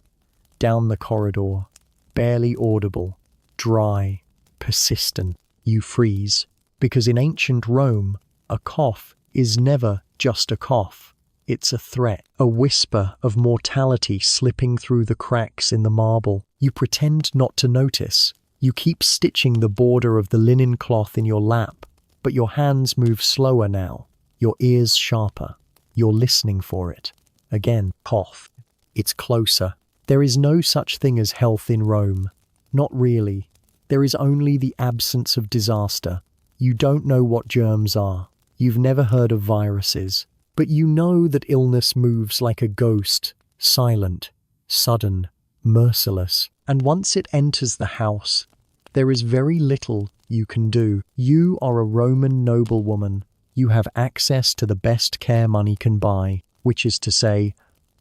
Down the corridor, barely audible, dry, persistent. You freeze, because in ancient Rome, a cough is never just a cough. It's a threat, a whisper of mortality slipping through the cracks in the marble. You pretend not to notice. You keep stitching the border of the linen cloth in your lap, but your hands move slower now, your ears sharper. You're listening for it. Again, cough. It's closer. There is no such thing as health in Rome. Not really. There is only the absence of disaster. You don't know what germs are. You've never heard of viruses. But you know that illness moves like a ghost, silent, sudden, merciless. And once it enters the house, there is very little you can do. You are a Roman noblewoman. You have access to the best care money can buy, which is to say,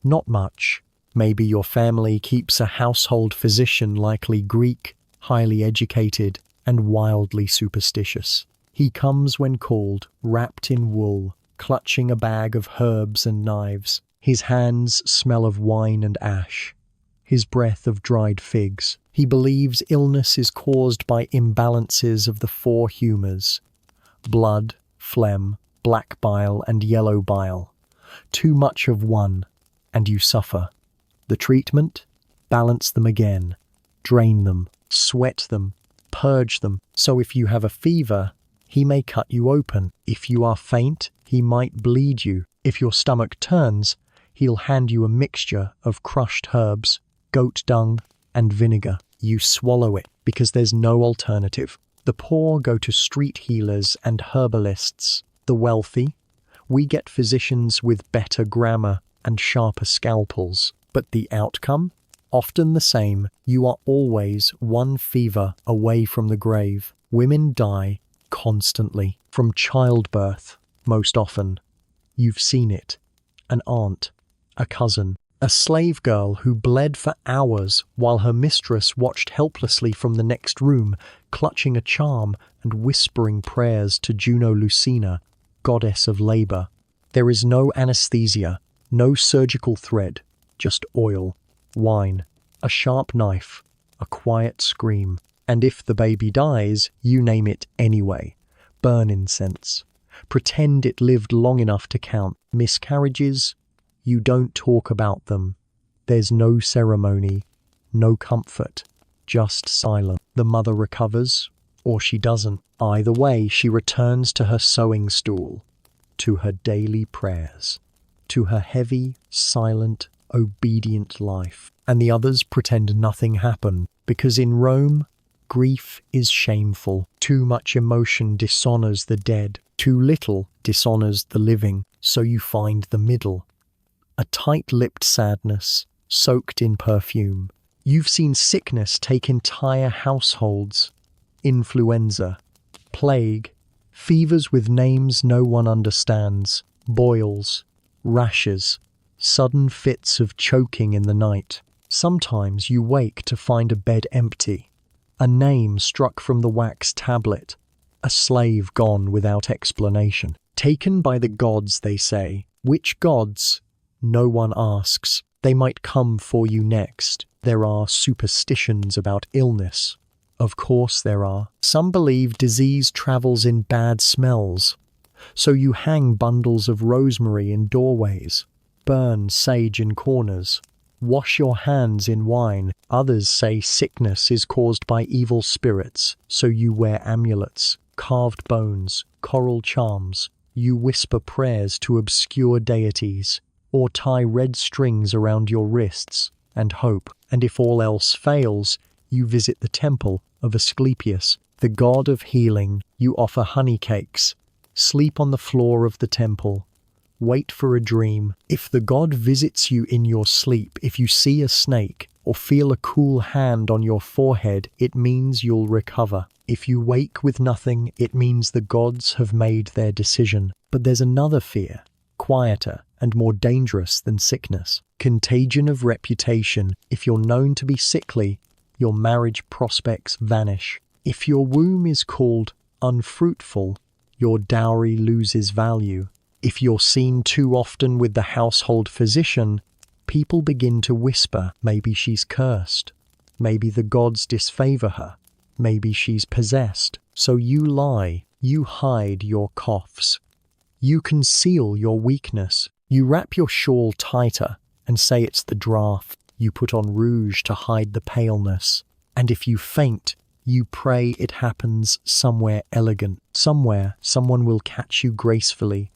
not much. Maybe your family keeps a household physician, likely Greek, highly educated, and wildly superstitious. He comes when called, wrapped in wool, clutching a bag of herbs and knives. His hands smell of wine and ash, his breath of dried figs. He believes illness is caused by imbalances of the four humours: blood, phlegm, black bile, and yellow bile. Too much of one, and you suffer. The treatment? Balance them again. Drain them, sweat them, purge them. So if you have a fever, he may cut you open. If you are faint, he might bleed you. If your stomach turns, he'll hand you a mixture of crushed herbs, goat dung, and vinegar. You swallow it because there's no alternative. The poor go to street healers and herbalists. The wealthy, we get physicians with better grammar and sharper scalpels. But the outcome? Often the same. You are always one fever away from the grave. Women die constantly from childbirth, most often. You've seen it. An aunt, a cousin, a slave girl who bled for hours while her mistress watched helplessly from the next room, clutching a charm and whispering prayers to Juno Lucina, goddess of labor. There is no anesthesia, no surgical thread, just oil, wine, a sharp knife, a quiet scream. And if the baby dies, you name it anyway. Burn incense. Pretend it lived long enough to count. Miscarriages? You don't talk about them. There's no ceremony, no comfort, just silence. The mother recovers, or she doesn't. Either way, she returns to her sewing stool, to her daily prayers, to her heavy, silent, obedient life. And the others pretend nothing happened, because in Rome, grief is shameful. Too much emotion dishonors the dead. Too little dishonors the living. So you find the middle. a tight-lipped sadness, soaked in perfume. You've seen sickness take entire households. Influenza, plague, fevers with names no one understands, boils, rashes, sudden fits of choking in the night. Sometimes you wake to find a bed empty, a name struck from the wax tablet, a slave gone without explanation. Taken by the gods, they say. Which gods? No one asks. They might come for you next. There are superstitions about illness. Of course there are. Some believe disease travels in bad smells. So you hang bundles of rosemary in doorways, burn sage in corners, wash your hands in wine. Others say sickness is caused by evil spirits, so you wear amulets, carved bones, coral charms. You whisper prayers to obscure deities, or tie red strings around your wrists and hope. And if all else fails, you visit the temple of Asclepius, the god of healing. You offer honey cakes, sleep on the floor of the temple, wait for a dream. If the god visits you in your sleep, if you see a snake or feel a cool hand on your forehead, it means you'll recover. If you wake with nothing, it means the gods have made their decision. But there's another fear, quieter and more dangerous than sickness. Contagion of reputation. If you're known to be sickly, your marriage prospects vanish. If your womb is called unfruitful, your dowry loses value. If you're seen too often with the household physician, people begin to whisper, maybe she's cursed, maybe the gods disfavor her, maybe she's possessed. So you lie, you hide your coughs, you conceal your weakness, you wrap your shawl tighter and say it's the draft. You put on rouge to hide the paleness, and if you faint, you pray it happens somewhere elegant, somewhere someone will catch you gracefully,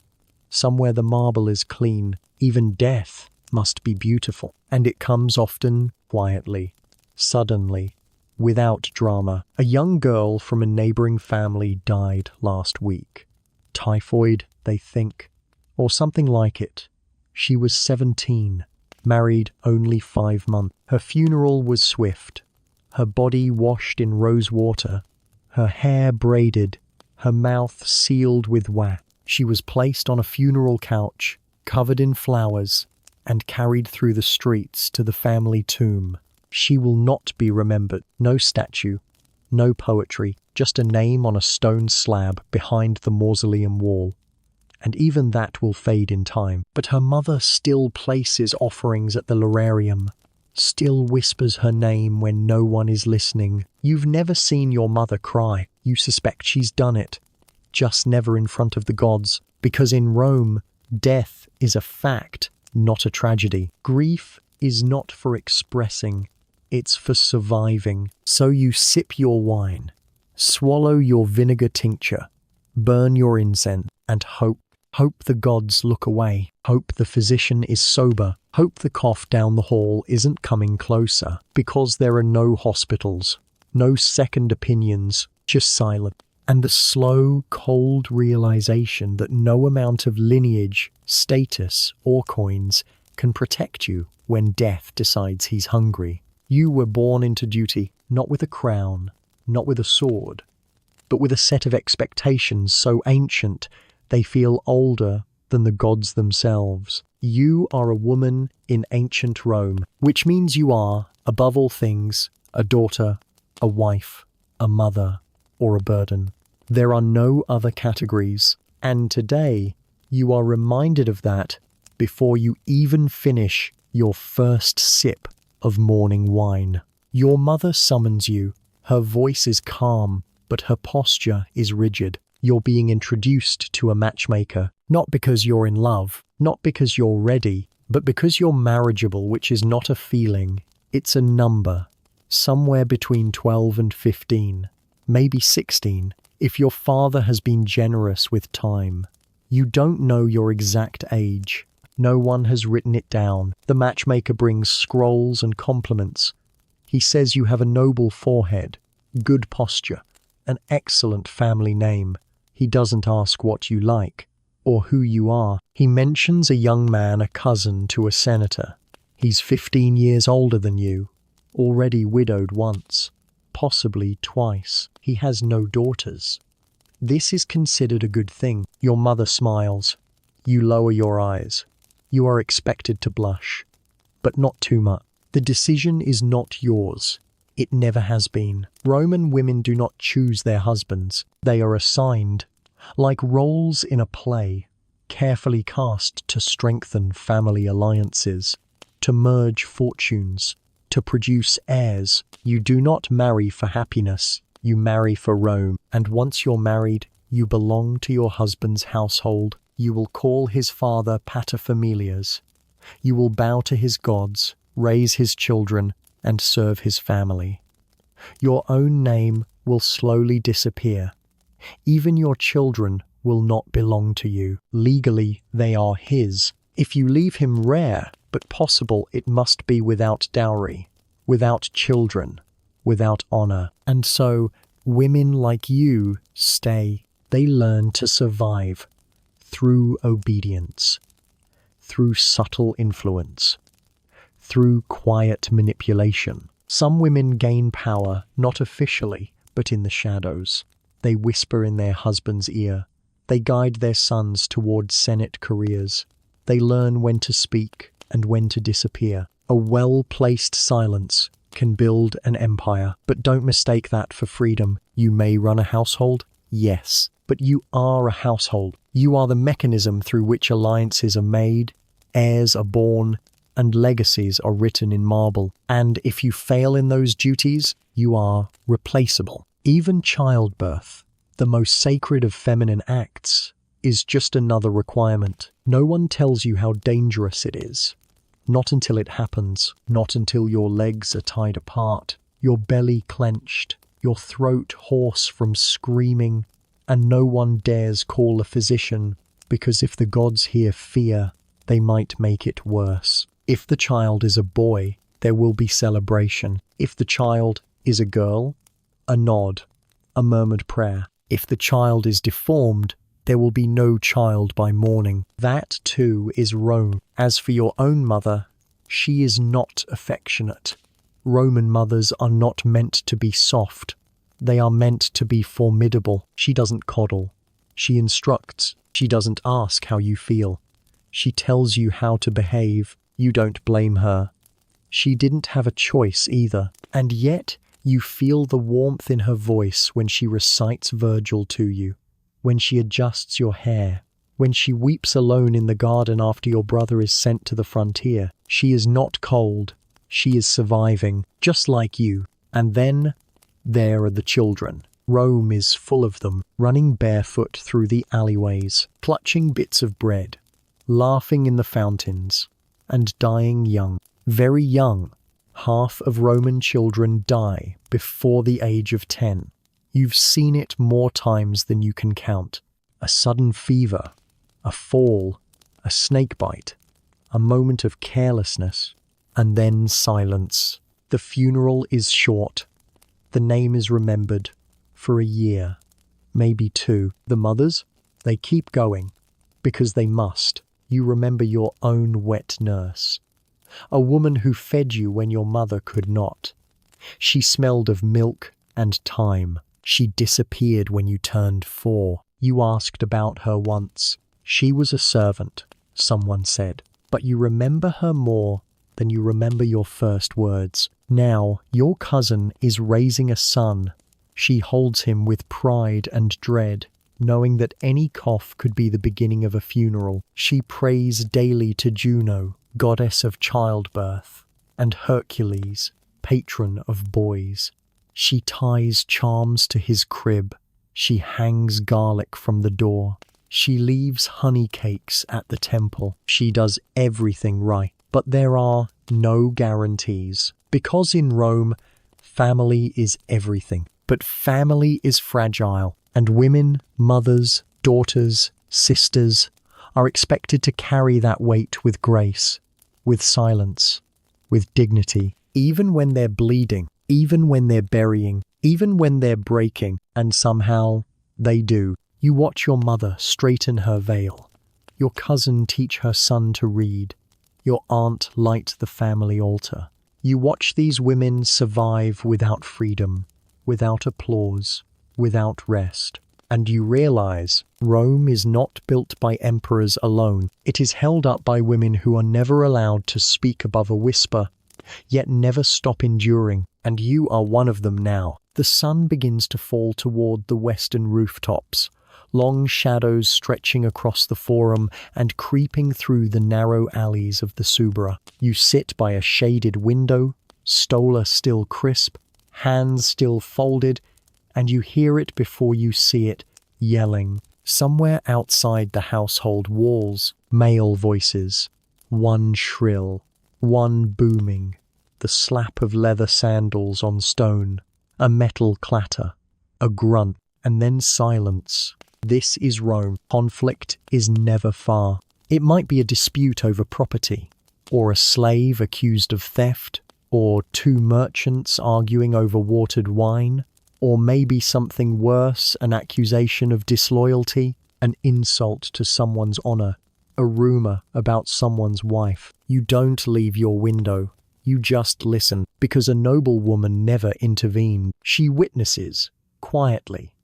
somewhere the marble is clean. Even death must be beautiful, and it comes often quietly, suddenly, without drama. A young girl from a neighboring family died last week. Typhoid, they think, or something like it. She was 17, married only 5 months. Her funeral was swift, her body washed in rose water, her hair braided, her mouth sealed with wax. She was placed on a funeral couch, covered in flowers, and carried through the streets to the family tomb. She will not be remembered. No statue, no poetry, just a name on a stone slab behind the mausoleum wall. And even that will fade in time. But her mother still places offerings at the lararium, still whispers her name when no one is listening. You've never seen your mother cry. You suspect she's done it, just never in front of the gods. Because in Rome, death is a fact, not a tragedy. Grief is not for expressing, it's for surviving. So you sip your wine, swallow your vinegar tincture, burn your incense, and hope. Hope the gods look away. Hope the physician is sober. Hope the cough down the hall isn't coming closer. Because there are no hospitals, no second opinions, just silence. And the slow, cold realization that no amount of lineage, status, or coins can protect you when death decides he's hungry. You were born into duty, not with a crown, not with a sword, but with a set of expectations so ancient they feel older than the gods themselves. You are a woman in ancient Rome, which means you are, above all things, a daughter, a wife, a mother, or a burden. There are no other categories, and today you are reminded of that before you even finish your first sip of morning wine. Your mother summons you. Her voice is calm, but her posture is rigid. You're being introduced to a matchmaker, not because you're in love, not because you're ready, but because you're marriageable, which is not a feeling. It's a number, somewhere between 12 and 15, maybe 16, if your father has been generous with time. You don't know your exact age. No one has written it down. The matchmaker brings scrolls and compliments. He says you have a noble forehead, good posture, an excellent family name. He doesn't ask what you like, or who you are. He mentions a young man, a cousin to a senator. He's 15 years older than you, already widowed once, possibly twice. He has no daughters. This is considered a good thing. Your mother smiles. You lower your eyes. You are expected to blush, but not too much. The decision is not yours. It never has been. Roman women do not choose their husbands. They are assigned, like roles in a play, carefully cast to strengthen family alliances, to merge fortunes, to produce heirs. You do not marry for happiness. You marry for Rome. And once you're married, you belong to your husband's household. You will call his father paterfamilias. You will bow to his gods, raise his children, and serve his family. Your own name will slowly disappear. Even your children will not belong to you. Legally, they are his. If you leave him, rare but possible, it must be without dowry, without children, without honor. And so, women like you stay. They learn to survive through obedience, through subtle influence, through quiet manipulation. Some women gain power, not officially, but in the shadows. They whisper in their husband's ear. They guide their sons towards Senate careers. They learn when to speak and when to disappear. A well-placed silence can build an empire, but don't mistake that for freedom. You may run a household, yes, but you are a household. You are the mechanism through which alliances are made, heirs are born, and legacies are written in marble. And if you fail in those duties, you are replaceable. Even childbirth, the most sacred of feminine acts, is just another requirement. No one tells you how dangerous it is. Not until it happens, not until your legs are tied apart, your belly clenched, your throat hoarse from screaming, and no one dares call a physician, because if the gods hear fear, they might make it worse. If the child is a boy, there will be celebration. If the child is a girl, a nod, a murmured prayer. If the child is deformed, there will be no child by morning. That too is Rome. As for your own mother, she is not affectionate. Roman mothers are not meant to be soft. They are meant to be formidable. She doesn't coddle. She instructs. She doesn't ask how you feel. She tells you how to behave. You don't blame her. She didn't have a choice either. And yet, you feel the warmth in her voice when she recites Virgil to you, when she adjusts your hair, when she weeps alone in the garden after your brother is sent to the frontier. She is not cold. She is surviving, just like you. And then, there are the children. Rome is full of them, running barefoot through the alleyways, clutching bits of bread, laughing in the fountains, and dying young. Very young. Half of Roman children die before the age of 10. You've seen it more times than you can count. A sudden fever, a fall, a snake bite, a moment of carelessness, and then silence. The funeral is short. The name is remembered for a year, maybe 2. The mothers, they keep going because they must. You remember your own wet nurse, a woman who fed you when your mother could not. She smelled of milk and thyme. She disappeared when you turned 4. You asked about her once. She was a servant, someone said, but you remember her more than you remember your first words. Now, your cousin is raising a son. She holds him with pride and dread, knowing that any cough could be the beginning of a funeral. She prays daily to Juno, goddess of childbirth, and Hercules, patron of boys. She ties charms to his crib. She hangs garlic from the door. She leaves honey cakes at the temple. She does everything right. But there are no guarantees. Because in Rome, family is everything. But family is fragile, and women, mothers, daughters, sisters are expected to carry that weight with grace, with silence, with dignity, even when they're bleeding, even when they're burying, even when they're breaking, and somehow they do. You watch your mother straighten her veil, Your cousin teach her son to read. Your aunt light the family altar. You watch these women survive without freedom, without applause, without rest. And you realize Rome is not built by emperors alone. It is held up by women who are never allowed to speak above a whisper, yet never stop enduring. And you are one of them now. The sun begins to fall toward the western rooftops, long shadows stretching across the forum and creeping through the narrow alleys of the Subra. You sit by a shaded window, stola still crisp, hands still folded, and you hear it before you see it, yelling. Somewhere outside the household walls, male voices, one shrill, one booming, the slap of leather sandals on stone, a metal clatter, a grunt, and then silence. This is Rome. Conflict is never far. It might be a dispute over property, or a slave accused of theft, or two merchants arguing over watered wine, or maybe something worse, an accusation of disloyalty, an insult to someone's honor, a rumor about someone's wife. You don't leave your window. You just listen, because a noble woman never intervened. She witnesses, quietly.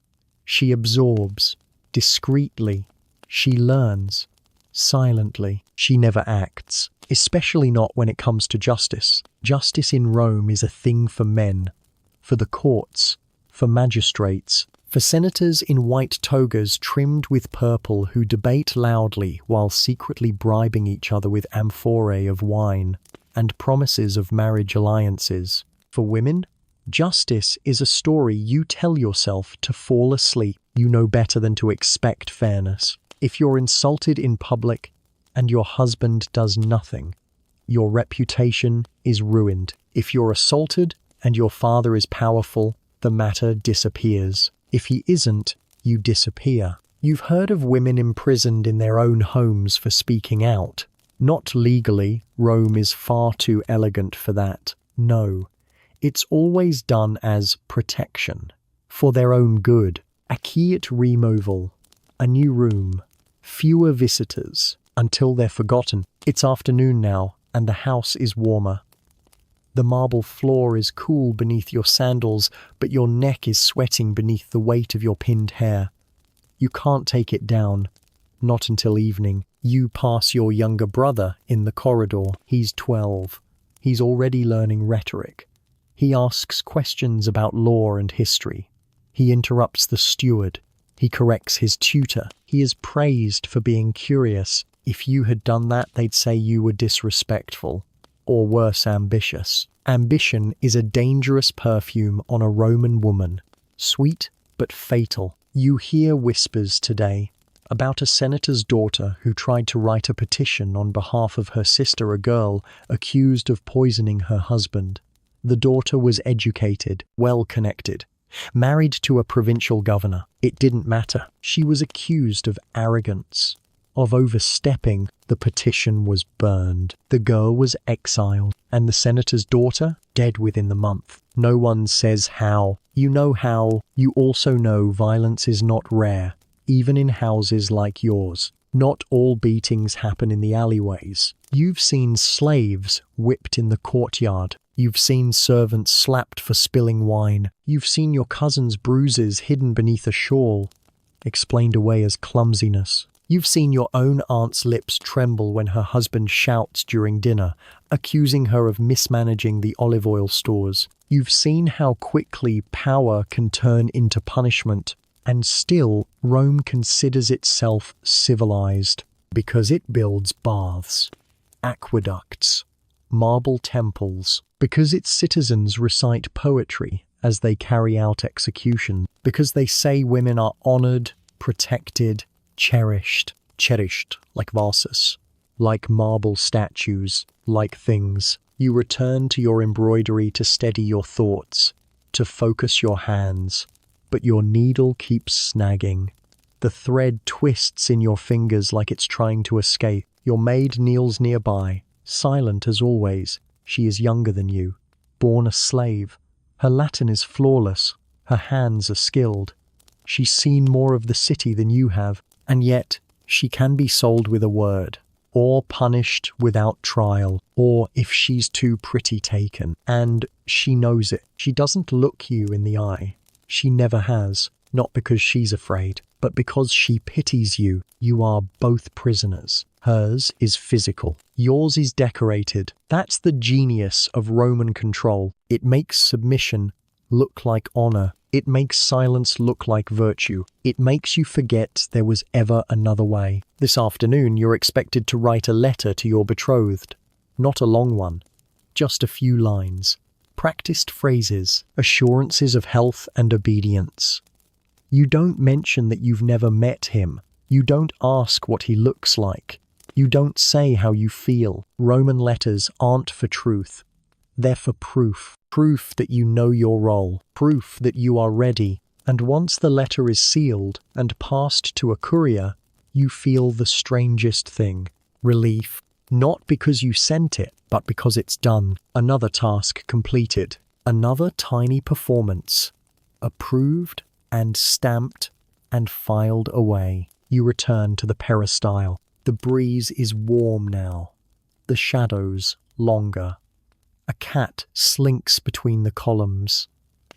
She absorbs, discreetly. She learns, silently. She never acts, especially not when it comes to justice. Justice in Rome is a thing for men, for the courts, for magistrates, for senators in white togas trimmed with purple who debate loudly while secretly bribing each other with amphorae of wine and promises of marriage alliances. For women, justice is a story you tell yourself to fall asleep. You know better than to expect fairness. If you're insulted in public and your husband does nothing, your reputation is ruined. If you're assaulted and your father is powerful, the matter disappears. If he isn't, you disappear. You've heard of women imprisoned in their own homes for speaking out. Not legally, Rome is far too elegant for that. No, it's always done as protection, for their own good. Acquiet removal, a new room, fewer visitors, until they're forgotten. It's afternoon now, and the house is warmer. The marble floor is cool beneath your sandals, but your neck is sweating beneath the weight of your pinned hair. You can't take it down, not until evening. You pass your younger brother in the corridor. He's 12. He's already learning rhetoric. He asks questions about law and history. He interrupts the steward. He corrects his tutor. He is praised for being curious. If you had done that, they'd say you were disrespectful. Or worse, ambitious. Ambition is a dangerous perfume on a Roman woman, sweet but fatal. You hear whispers today about a senator's daughter who tried to write a petition on behalf of her sister, a girl accused of poisoning her husband. The daughter was educated, well-connected, married to a provincial governor. It didn't matter. She was accused of arrogance, of overstepping. The petition was burned. The girl was exiled, and the senator's daughter dead within the month. No one says how. You know how. You also know violence is not rare, even in houses like yours. Not all beatings happen in the alleyways. You've seen slaves whipped in the courtyard. You've seen servants slapped for spilling wine. You've seen your cousin's bruises hidden beneath a shawl, explained away as clumsiness. You've seen your own aunt's lips tremble when her husband shouts during dinner, accusing her of mismanaging the olive oil stores. You've seen how quickly power can turn into punishment, and still Rome considers itself civilized because it builds baths, aqueducts, marble temples, because its citizens recite poetry as they carry out execution, because they say women are honored, protected, cherished like vases, like marble statues, like things. You return to your embroidery to steady your thoughts, to focus your hands, but your needle keeps snagging. The thread twists in your fingers like it's trying to escape. Your maid kneels nearby, silent as always. She is younger than you, born a slave. Her Latin is flawless. Her hands are skilled. She's seen more of the city than you have. And yet, She can be sold with a word, or punished without trial, or if she's too pretty taken. And she knows it. She doesn't look you in the eye. She never has, not because she's afraid, but because she pities you. You are both prisoners. Hers is physical. Yours is decorated. That's the genius of Roman control. It makes submission look like honor. It makes silence look like virtue. It makes you forget there was ever another way. This afternoon, you're expected to write a letter to your betrothed. Not a long one, just a few lines. Practiced phrases, assurances of health and obedience. You don't mention that you've never met him. You don't ask what he looks like. You don't say how you feel. Roman letters aren't for truth. They're for proof. Proof that you know your role. Proof that you are ready. And once the letter is sealed and passed to a courier, you feel the strangest thing. Relief. Not because you sent it, but because it's done. Another task completed. Another tiny performance. Approved and stamped and filed away. You return to the peristyle. The breeze is warm now. The shadows longer. A cat slinks between the columns.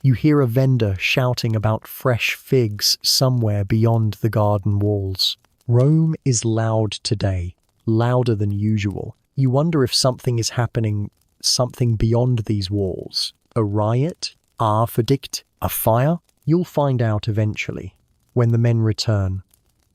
You hear a vendor shouting about fresh figs somewhere beyond the garden walls. Rome is loud today, louder than usual. You wonder if something is happening, something beyond these walls. A riot? A verdict? A fire? You'll find out eventually, when the men return,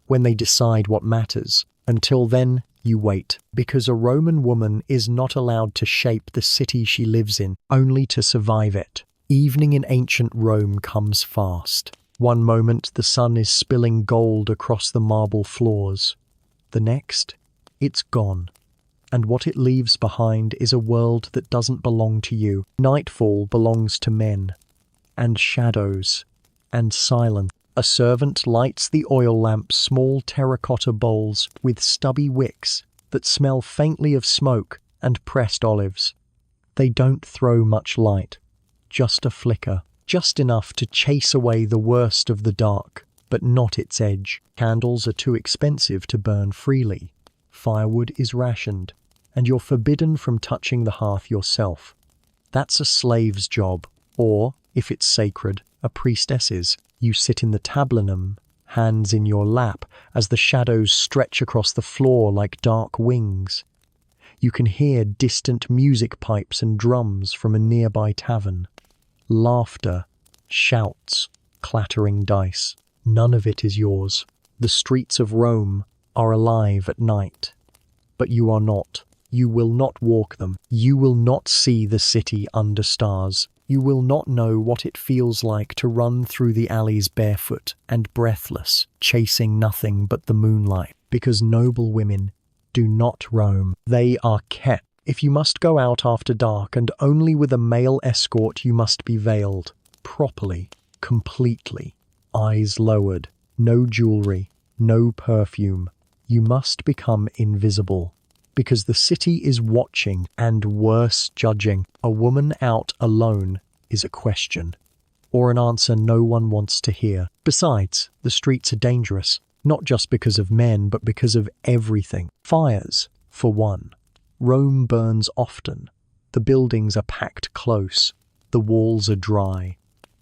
when they decide what matters. Until then, you wait, because a Roman woman is not allowed to shape the city she lives in, only to survive it. Evening in ancient Rome comes fast. One moment the sun is spilling gold across the marble floors. The next, it's gone. And what it leaves behind is a world that doesn't belong to you. Nightfall belongs to men, and shadows, and silence. A servant lights the oil lamp's small terracotta bowls with stubby wicks that smell faintly of smoke and pressed olives. They don't throw much light, just a flicker, just enough to chase away the worst of the dark, but not its edge. Candles are too expensive to burn freely. Firewood is rationed, and you're forbidden from touching the hearth yourself. That's a slave's job, or, if it's sacred, a priestess's. You sit in the tablinum, hands in your lap, as the shadows stretch across the floor like dark wings. You can hear distant music pipes and drums from a nearby tavern. Laughter, shouts, clattering dice. None of it is yours. The streets of Rome are alive at night. But you are not. You will not walk them. You will not see the city under stars. You will not know what it feels like to run through the alleys barefoot and breathless, chasing nothing but the moonlight. Because noble women do not roam. They are kept. If you must go out after dark and only with a male escort, you must be veiled. Properly. Completely. Eyes lowered. No jewelry. No perfume. You must become invisible. Because the city is watching and worse judging. A woman out alone is a question, or an answer no one wants to hear. Besides, the streets are dangerous, not just because of men, but because of everything. Fires, for one. Rome burns often. The buildings are packed close. The walls are dry.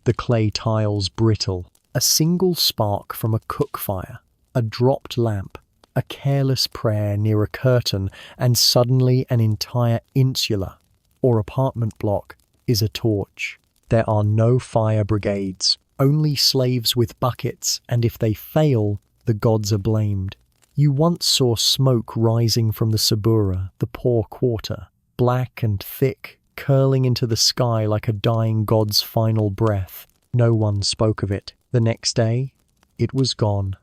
The clay tiles brittle. A single spark from a cook fire, a dropped lamp, a careless prayer near a curtain, and suddenly an entire insula, or apartment block, is a torch. There are no fire brigades, only slaves with buckets, and if they fail, the gods are blamed. You once saw smoke rising from the Subura, the poor quarter, black and thick, curling into the sky like a dying god's final breath. No one spoke of it. The next day, it was gone,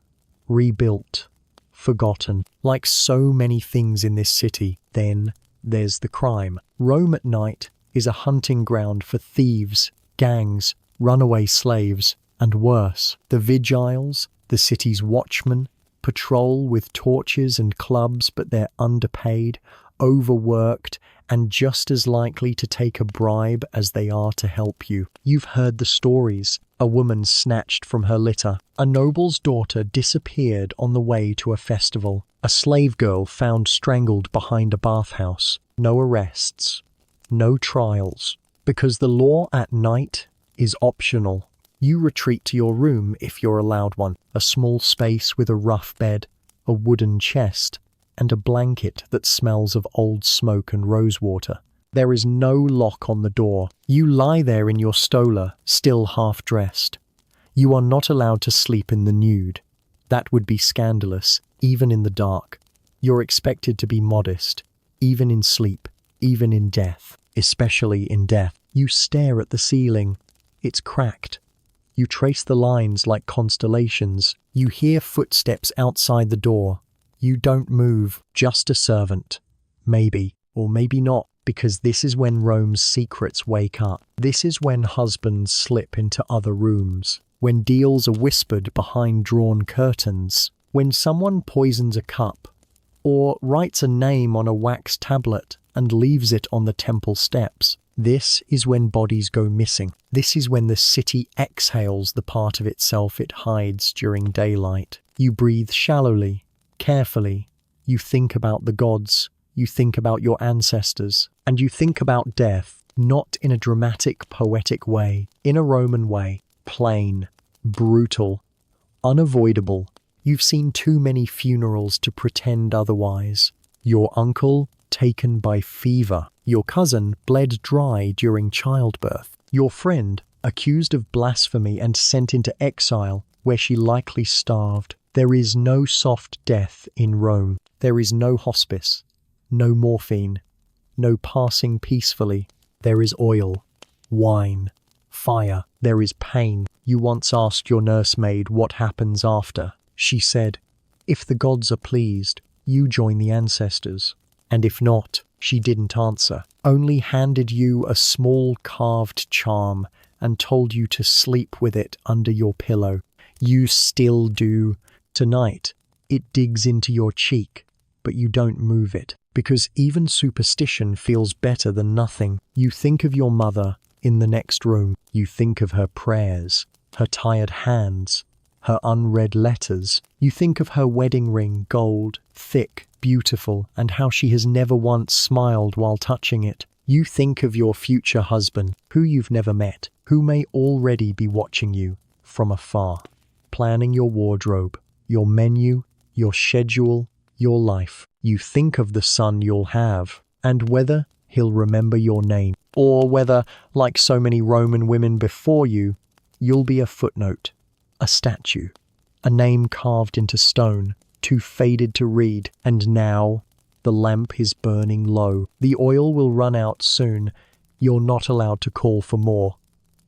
rebuilt, forgotten. Like so many things in this city, then there's the crime. Rome at night is a hunting ground for thieves, gangs, runaway slaves, and worse. The vigiles, the city's watchmen, patrol with torches and clubs, but they're underpaid, overworked, and just as likely to take a bribe as they are to help you. You've heard the stories. A woman snatched from her litter. A noble's daughter disappeared on the way to a festival. A slave girl found strangled behind a bathhouse. No arrests. No trials. Because the law at night is optional. You retreat to your room if you're allowed one. A small space with a rough bed, a wooden chest, and a blanket that smells of old smoke and rosewater. There is no lock on the door. You lie there in your stola, still half-dressed. You are not allowed to sleep in the nude. That would be scandalous, even in the dark. You're expected to be modest, even in sleep, even in death, especially in death. You stare at the ceiling. It's cracked. You trace the lines like constellations. You hear footsteps outside the door. You don't move, just a servant. Maybe, or maybe not, because this is when Rome's secrets wake up. This is when husbands slip into other rooms, when deals are whispered behind drawn curtains, when someone poisons a cup, or writes a name on a wax tablet and leaves it on the temple steps. This is when bodies go missing. This is when the city exhales the part of itself it hides during daylight. You breathe shallowly, carefully. You think about the gods. You think about your ancestors. And you think about death, not in a dramatic, poetic way, in a Roman way. Plain, brutal, unavoidable. You've seen too many funerals to pretend otherwise. Your uncle taken by fever. Your cousin bled dry during childbirth. Your friend accused of blasphemy and sent into exile, where she likely starved. There is no soft death in Rome. There is no hospice, no morphine, no passing peacefully. There is oil, wine, fire. There is pain. You once asked your nursemaid what happens after. She said, "If the gods are pleased, you join the ancestors." And if not, she didn't answer, only handed you a small carved charm and told you to sleep with it under your pillow. You still do. Tonight, it digs into your cheek, but you don't move it, because even superstition feels better than nothing. You think of your mother in the next room. You think of her prayers, her tired hands, her unread letters. You think of her wedding ring, gold, thick, beautiful, and how she has never once smiled while touching it. You think of your future husband, who you've never met, who may already be watching you from afar, planning your wardrobe, your menu, your schedule, your life. You think of the son you'll have, and whether he'll remember your name, or whether, like so many Roman women before you, you'll be a footnote, a statue, a name carved into stone, too faded to read. And now the lamp is burning low. The oil will run out soon. You're not allowed to call for more.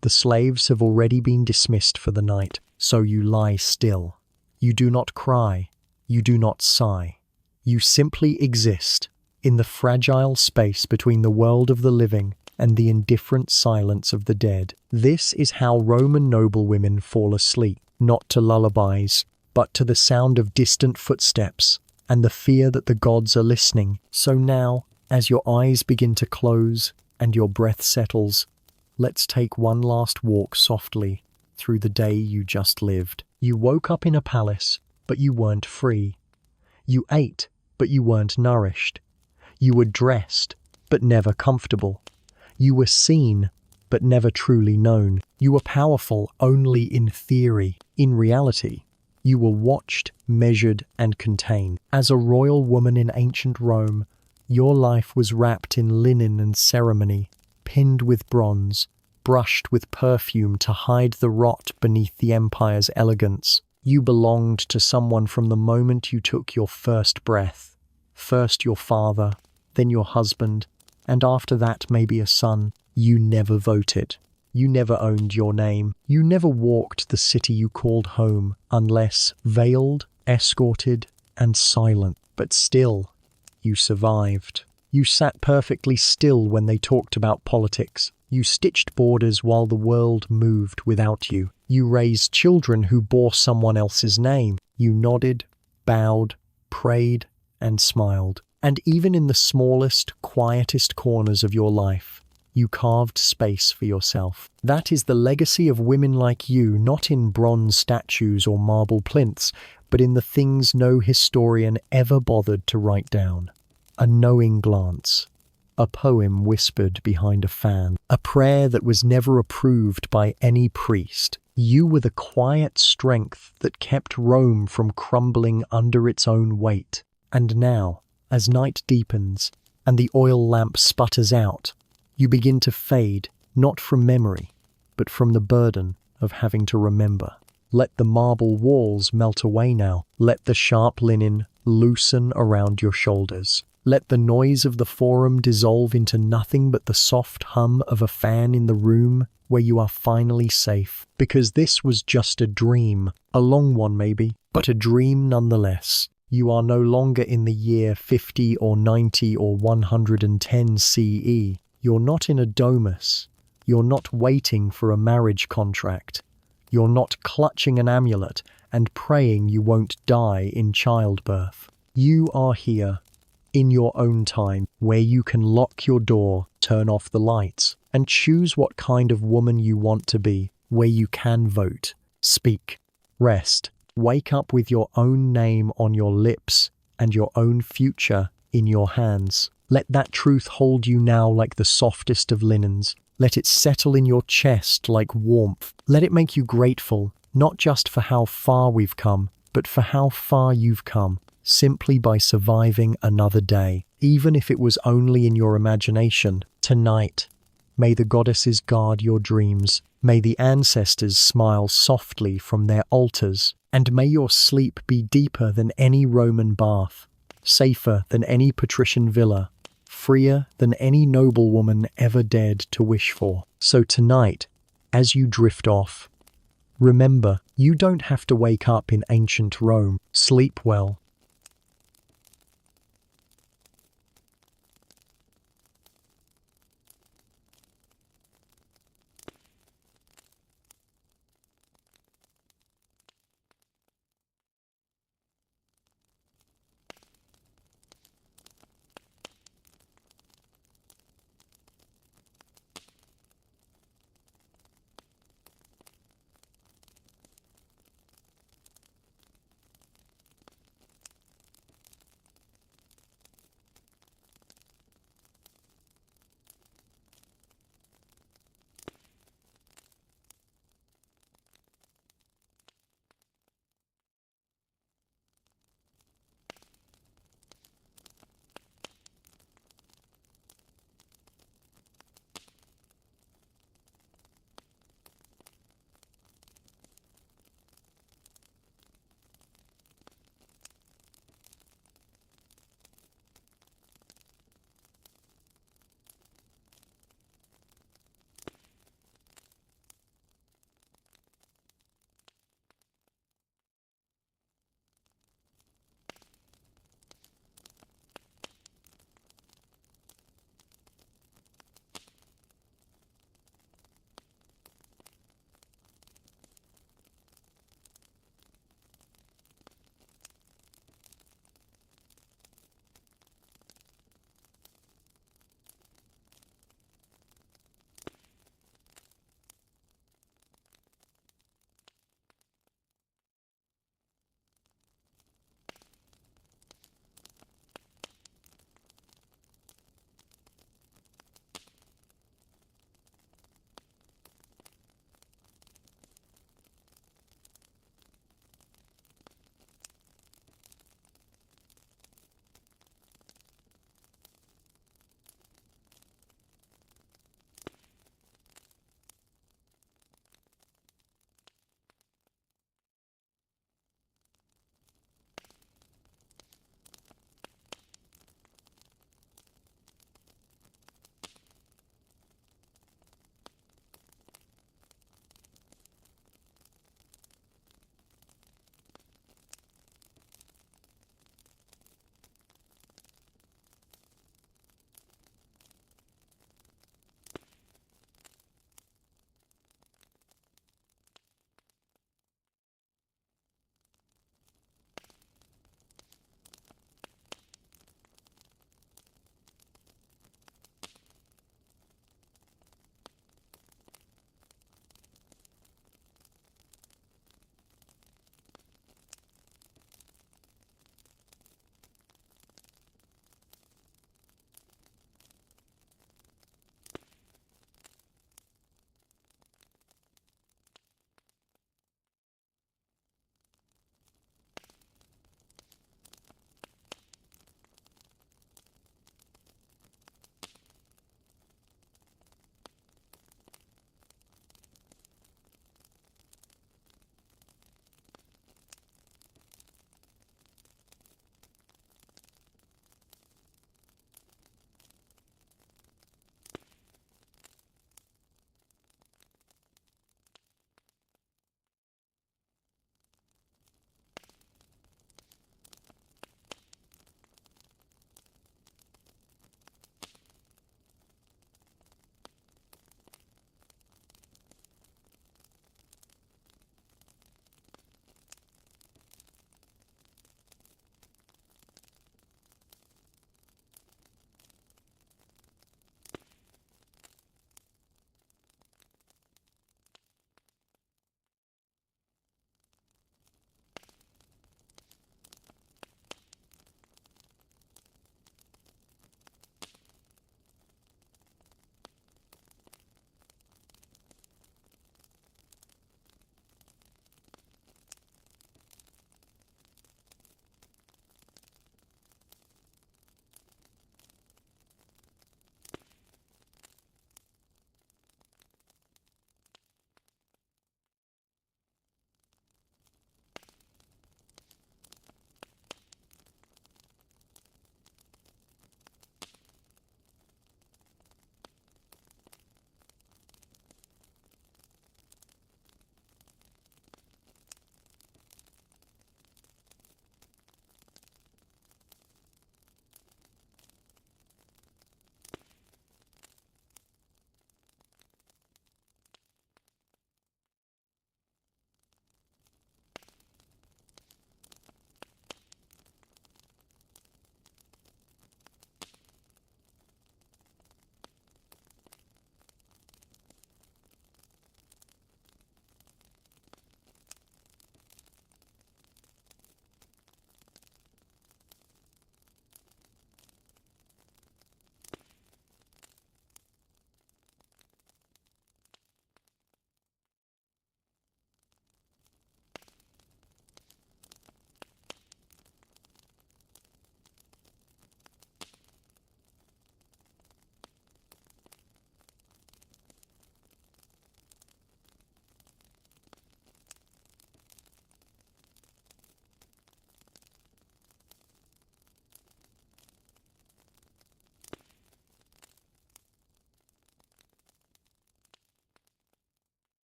The slaves have already been dismissed for the night, so you lie still. You do not cry. You do not sigh. You simply exist in the fragile space between the world of the living and the indifferent silence of the dead. This is how Roman noblewomen fall asleep, not to lullabies, but to the sound of distant footsteps and the fear that the gods are listening. So now, as your eyes begin to close and your breath settles, let's take one last walk softly through the day you just lived. You woke up in a palace, but you weren't free. You ate, but you weren't nourished. You were dressed, but never comfortable. You were seen, but never truly known. You were powerful only in theory. In reality, you were watched, measured, and contained. As a royal woman in ancient Rome, your life was wrapped in linen and ceremony, pinned with bronze, brushed with perfume to hide the rot beneath the empire's elegance. You belonged to someone from the moment you took your first breath. First your father, then your husband, and after that maybe a son. You never voted. You never owned your name. You never walked the city you called home, unless veiled, escorted, and silent. But still, you survived. You sat perfectly still when they talked about politics. You stitched borders while the world moved without you. You raised children who bore someone else's name. You nodded, bowed, prayed, and smiled. And even in the smallest, quietest corners of your life, you carved space for yourself. That is the legacy of women like you, not in bronze statues or marble plinths, but in the things no historian ever bothered to write down. A knowing glance, a poem whispered behind a fan, a prayer that was never approved by any priest. You were the quiet strength that kept Rome from crumbling under its own weight. And now, as night deepens and the oil lamp sputters out, you begin to fade, not from memory, but from the burden of having to remember. Let the marble walls melt away now. Let the sharp linen loosen around your shoulders. Let the noise of the forum dissolve into nothing but the soft hum of a fan in the room where you are finally safe. Because this was just a dream, a long one maybe, but a dream nonetheless. You are no longer in the year 50 or 90 or 110 CE. You're not in a domus. You're not waiting for a marriage contract. You're not clutching an amulet and praying you won't die in childbirth. You are here, in your own time, where you can lock your door, turn off the lights, and choose what kind of woman you want to be, where you can vote, speak, rest, wake up with your own name on your lips and your own future in your hands. Let that truth hold you now like the softest of linens. Let it settle in your chest like warmth. Let it make you grateful, not just for how far we've come, but for how far you've come, simply by surviving another day, even if it was only in your imagination. Tonight, may the goddesses guard your dreams. May the ancestors smile softly from their altars. And may your sleep be deeper than any Roman bath, safer than any patrician villa, freer than any noblewoman ever dared to wish for. So tonight, as you drift off, remember, you don't have to wake up in ancient Rome. Sleep well,